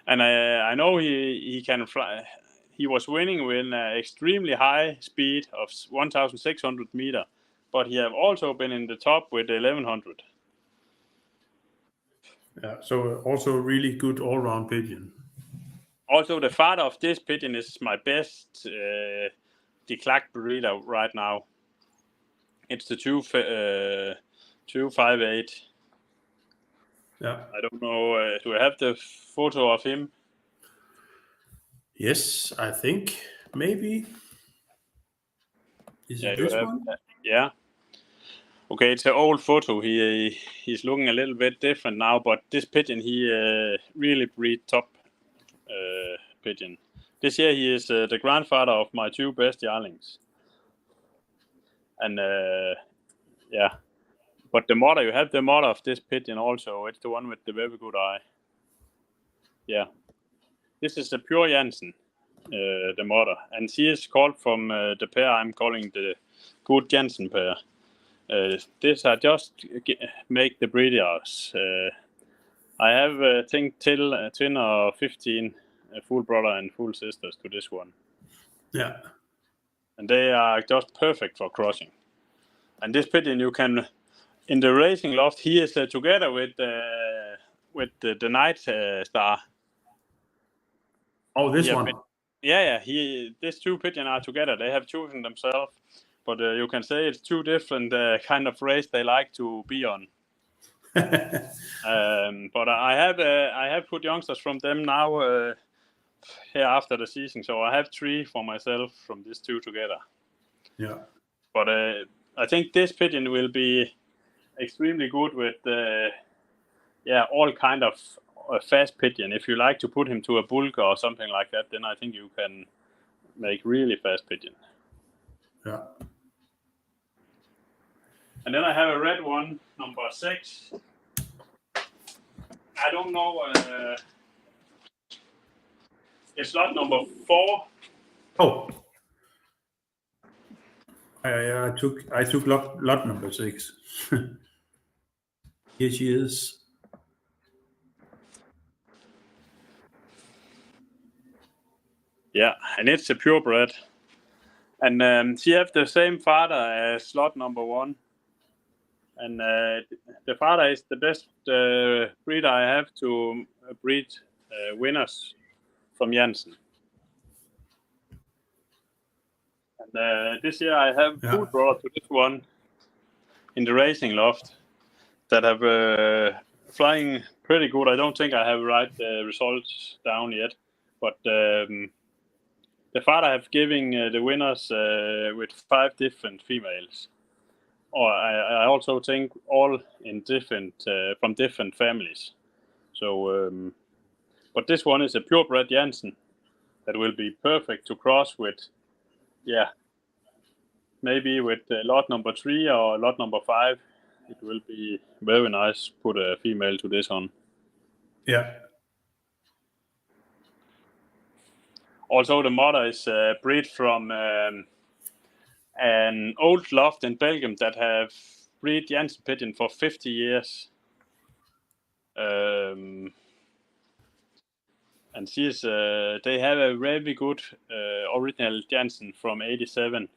And I know he can fly. He was winning with an extremely high speed of 1,600 meter, but he have also been in the top with 1,100. Yeah. So also a really good all-round pigeon. Also, the father of this pigeon is my best declack breeder right now. It's the 258. Yeah. I don't know. Do I have the photo of him? Yes, I think maybe. Is it this one? Yeah. Okay, it's an old photo. He's looking a little bit different now, but this pigeon he really breed top pigeon. This year he is the grandfather of my 2 best yearlings. And yeah, but the mother, you have the mother of this pigeon also. It's the one with the very good eye. Yeah, this is the pure Jansen, the mother, and she is called from the pair I'm calling the good Jansen pair. This I just make the breeders. I have I think till 10 or 15 full brother and full sisters to this one. Yeah. And they are just perfect for crossing. And this pigeon you can, in the racing loft, he is together with the night star. Oh, this one. Yeah. These 2 pigeons are together. They have chosen themselves, but you can say it's 2 different kind of race they like to be on. But I have put youngsters from them now here after the season, so I have 3 for myself from these 2 together. Yeah. But I think this pigeon will be extremely good with all kind of fast pigeon. If you like to put him to a bulk or something like that, then I think you can make really fast pigeon. Yeah. And then I have a red one, number 6. I don't know. It's lot number 4. Oh. I took lot number 6. Here she is. Yeah, and it's a purebred. And she have the same father as lot number 1. And the father is the best breeder I have to breed winners from Janssen. And this year I have full brother to this one in the racing loft that have flying pretty good. I don't think I have right results down yet, but the father have given the winners with 5 different females. Or I also think all in different from different families. So, but this one is a purebred Janssen that will be perfect to cross with. Yeah, maybe with lot number 3 or lot number 5. It will be very nice. Put a female to this one. Yeah. Also, the mother is bred from an old loft in Belgium that have bred Janssen pigeon for 50 years. And she's they have a very good original Janssen from 87,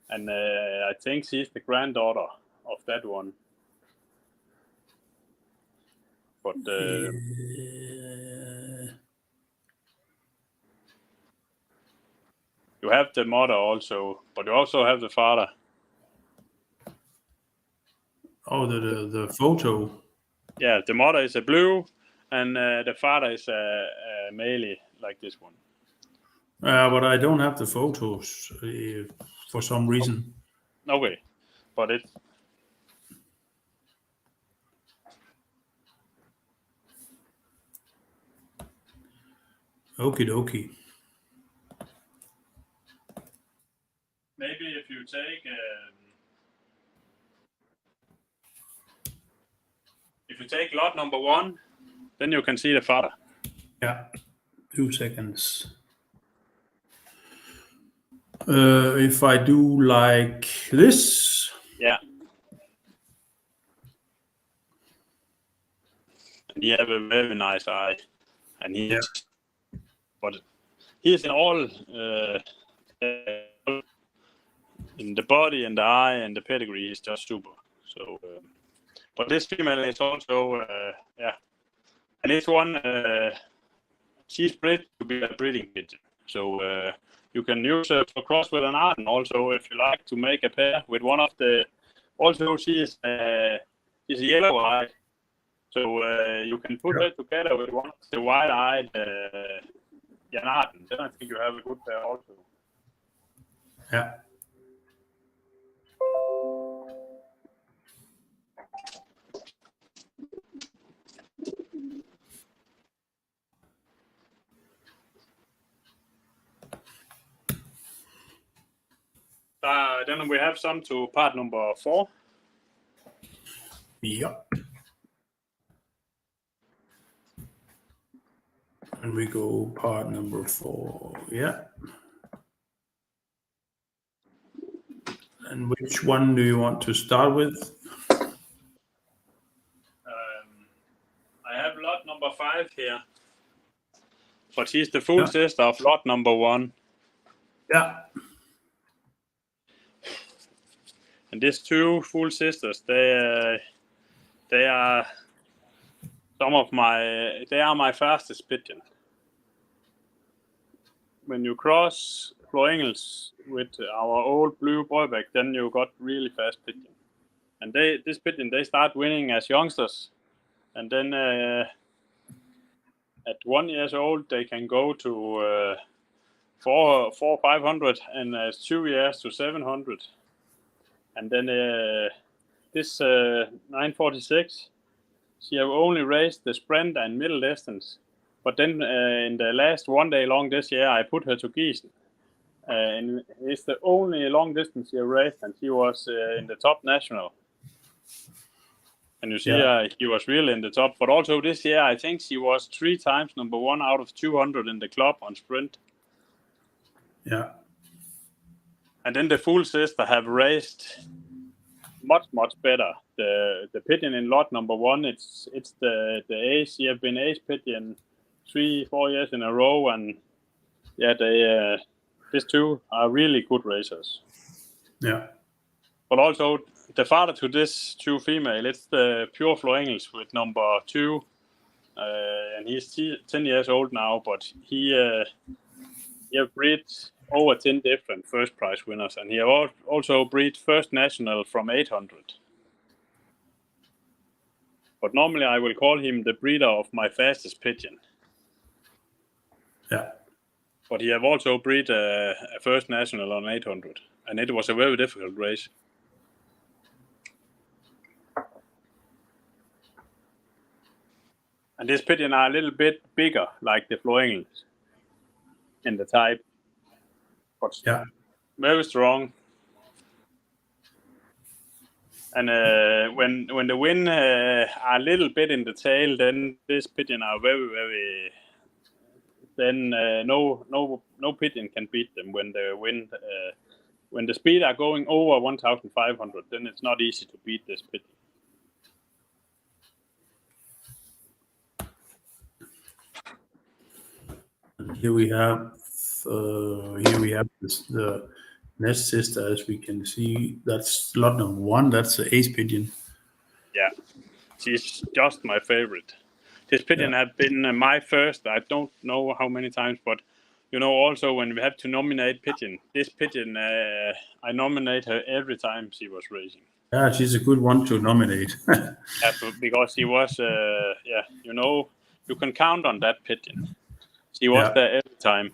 and I think she's the granddaughter of that one. But you have the mother also, but you also have the father. Oh, the photo. Yeah, the mother is a blue, and the father is a male like this one. But I don't have the photos for some reason. Okay, but it. Okie dokie. Maybe if you take lot number 1, then you can see the father. Yeah, 2 seconds. If I do like this. Yeah. And he have a very nice eye, and but he's in all in the body and the eye and the pedigree is just super. So, but this female is also and this one she's bred to be a breeding pigeon. So you can use her for cross with an Arden also if you like to make a pair with one of the. Also, she's a yellow eye. So you can put her together with one of the white-eyed Janarden. Then I think you have a good pair also. Yeah. Then we have some to part number 4. Yep. And we go part number 4. Yeah. And which one do you want to start with? I have lot number 5 here. But she's the full sister of lot number 1. Yeah. And these 2 full sisters, they are my fastest pigeon. When you cross Flo Engels with our old blue Broebech, then you got really fast pigeon. And this pigeon, they start winning as youngsters. And then at 1 year old, they can go to 500, and 2 years to 700. And then this 946, she have only raced the sprint and middle distance. But then in the last 1 day long this year, I put her to Gießen. And it's the only long distance she raced, and she was in the top national. And you see, he was really in the top. But also this year, I think she was 3 times number 1 out of 200 in the club on sprint. Yeah. And then the full sister have raised much better. The pigeon in lot number 1, it's the ace. He have been ace pigeon 3-4 years in a row, and yeah, they these two are really good racers. Yeah. But also the father to this two female, it's the pure Floengels with number 2, and he's 10 years old now, but he have bred over 10 different first prize winners, and he have also bred first national from 800. But normally I will call him the breeder of my fastest pigeon. Yeah. But he have also bred a first national on 800, and it was a very difficult race. And this pigeon are a little bit bigger, like the Floengels in the type, but Yeah. very strong. And when the wind are a little bit in the tail, then this pigeon are very. Then no pigeon can beat them when the wind. When the speed are going over 1,500, then it's not easy to beat this pigeon. Here we have the nest sister, as we can see. That's lot number 1. That's the ace pigeon. Yeah, she's just my favorite. This pigeon have been my first. I don't know how many times, but also when we have to nominate pigeon, this pigeon I nominate her every time she was racing. Yeah, she's a good one to nominate. Yeah, because she was you can count on that pigeon. She was there every time.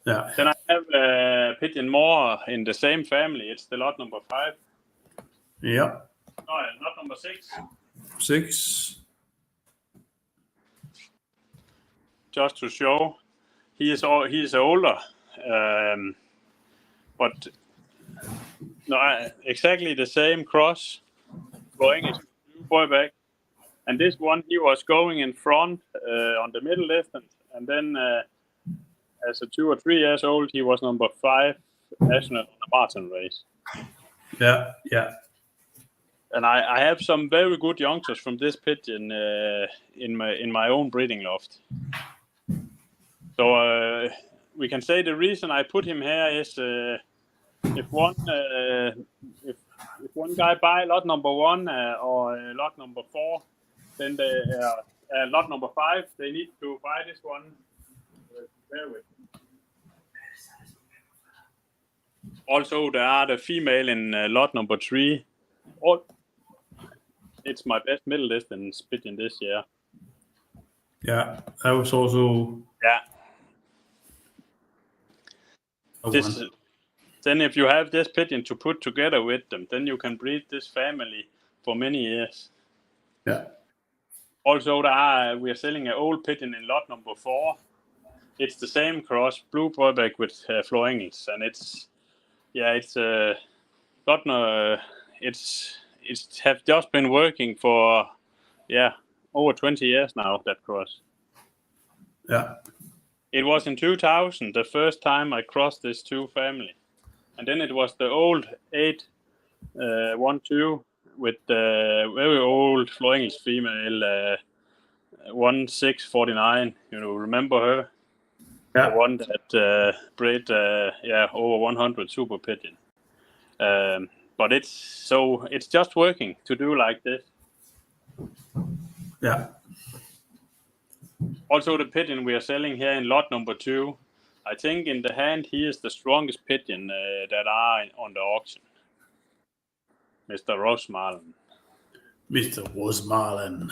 Yeah. Then I have a pigeon more in the same family. It's the lot number 5. Yeah. No, lot number 6. 6. Just to show, he is older, but no, exactly the same cross, going into Broebech, and this one he was going in front on the middle distance, and then as a 2 or 3 years old, he was number 5 national on a Martin race. Yeah, yeah. And I have some very good youngsters from this pigeon in my own breeding loft. So we can say the reason I put him here is if one guy buy lot number 1 or lot number 4, then lot number 5 they need to buy this one. Also, there are the female in lot number 3. It's my best middle distance pigeon this year. Yeah, that was also. Yeah. Then if you have this pigeon to put together with them, then you can breed this family for many years. Yeah. Also, we are selling an old pigeon in lot number 4. It's the same cross, blue Broebech with Floengels, and it's have just been working for over 20 years now, that cross. Yeah. It was in 2000 the first time I crossed this two family, and then it was the old 8-1-2 with the very old Floengels female 1649. Remember her? Yeah. The one that bred over 100 super pigeon. But it's just working to do like this. Yeah. Also, the pigeon we are selling here in lot number 2, I think in the hand he is the strongest pigeon that are on the auction. Mr. Rosmalen. Mr. Rosmalen.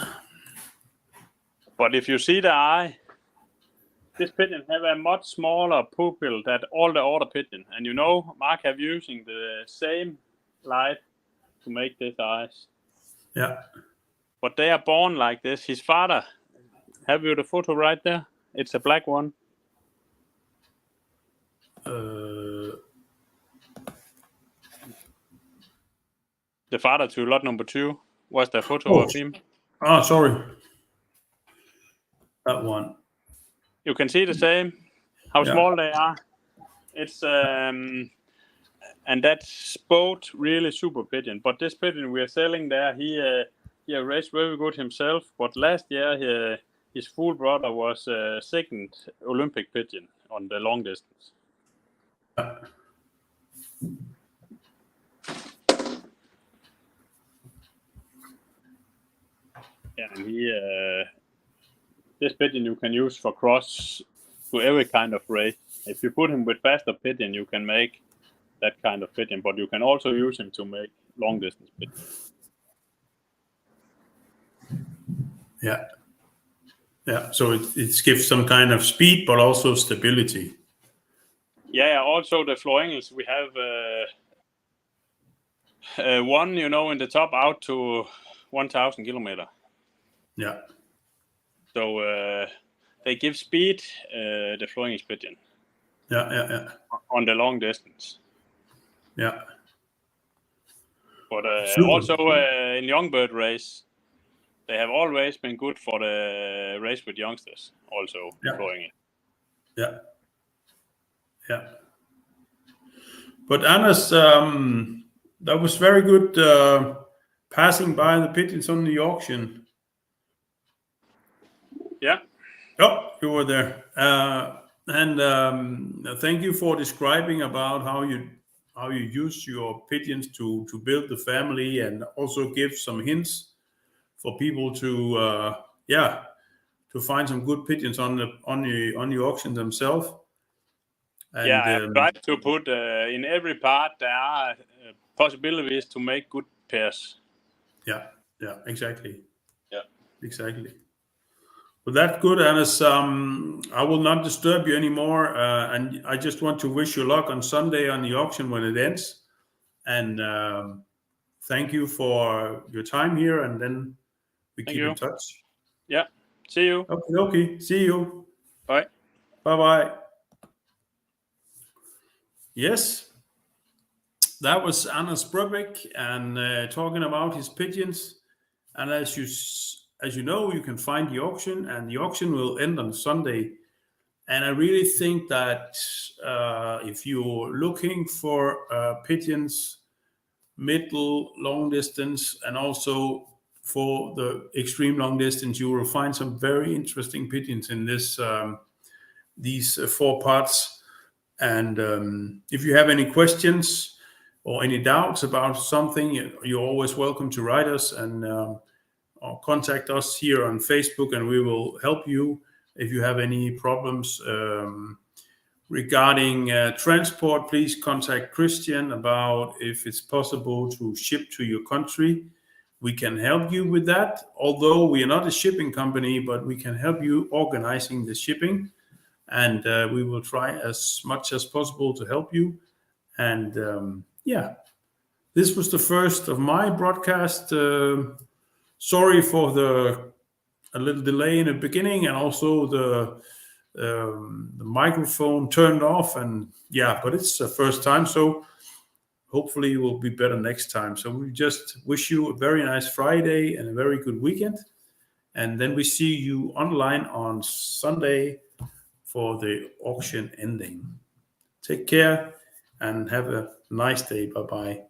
But if you see the eye, this pigeon have a much smaller pupil than all the other pigeon. And Mark have using the same light to make these eyes. Yeah. But they are born like this. His father, have you the photo right there? It's a black one. The father to lot number 2 was the photo of him. Oh, sorry. That one. You can see the same, how small they are. It's and that's both really super pigeon. But this pigeon we are selling there, he raced very good himself. But last year, his full brother was second Olympic pigeon on the long distance. Yeah, and this pigeon you can use for cross to every kind of race. If you put him with faster pigeon, you can make that kind of pigeon, but you can also use him to make long distance pigeon. Yeah. So it gives some kind of speed, but also stability. Yeah. Also the Floingels, we have one, in the top out to 1,000 kilometer. Yeah. So they give speed, the Floingels pigeon. Yeah. On the long distance. Yeah. But also in Youngbird race, they have always been good for the race with youngsters. Also, Floingel. Yeah. But Anders, that was very good passing by the pigeons on the auction. Yeah. Oh, you were there. And thank you for describing about how you use your pigeons to build the family, and also give some hints for people to find some good pigeons on the auction themselves. And, I tried to put in every part there are possibilities to make good pairs. Yeah, exactly. Yeah, exactly. Well, that's good, Anders. I will not disturb you anymore, and I just want to wish you luck on Sunday on the auction when it ends. And thank you for your time here, and then we keep in touch. Yeah, see you. Okay. See you. Bye. Bye. Yes, that was Anders Broebech, and talking about his pigeons. And as you know, you can find the auction, and the auction will end on Sunday. And I really think that if you're looking for pigeons, middle, long distance, and also for the extreme long distance, you will find some very interesting pigeons in these 4 parts. And if you have any questions or any doubts about something, you're always welcome to write us and or contact us here on Facebook, and we will help you. If you have any problems regarding transport, please contact Christian about if it's possible to ship to your country. We can help you with that, although we are not a shipping company, but we can help you organizing the shipping, and we will try as much as possible to help you. And this was the first of my broadcast. Sorry for a little delay in the beginning, and also the microphone turned off, but it's the first time, so hopefully it will be better next time. So we just wish you a very nice Friday and a very good weekend, and then we see you online on Sunday for the auction ending. Take care and have a nice day. Bye.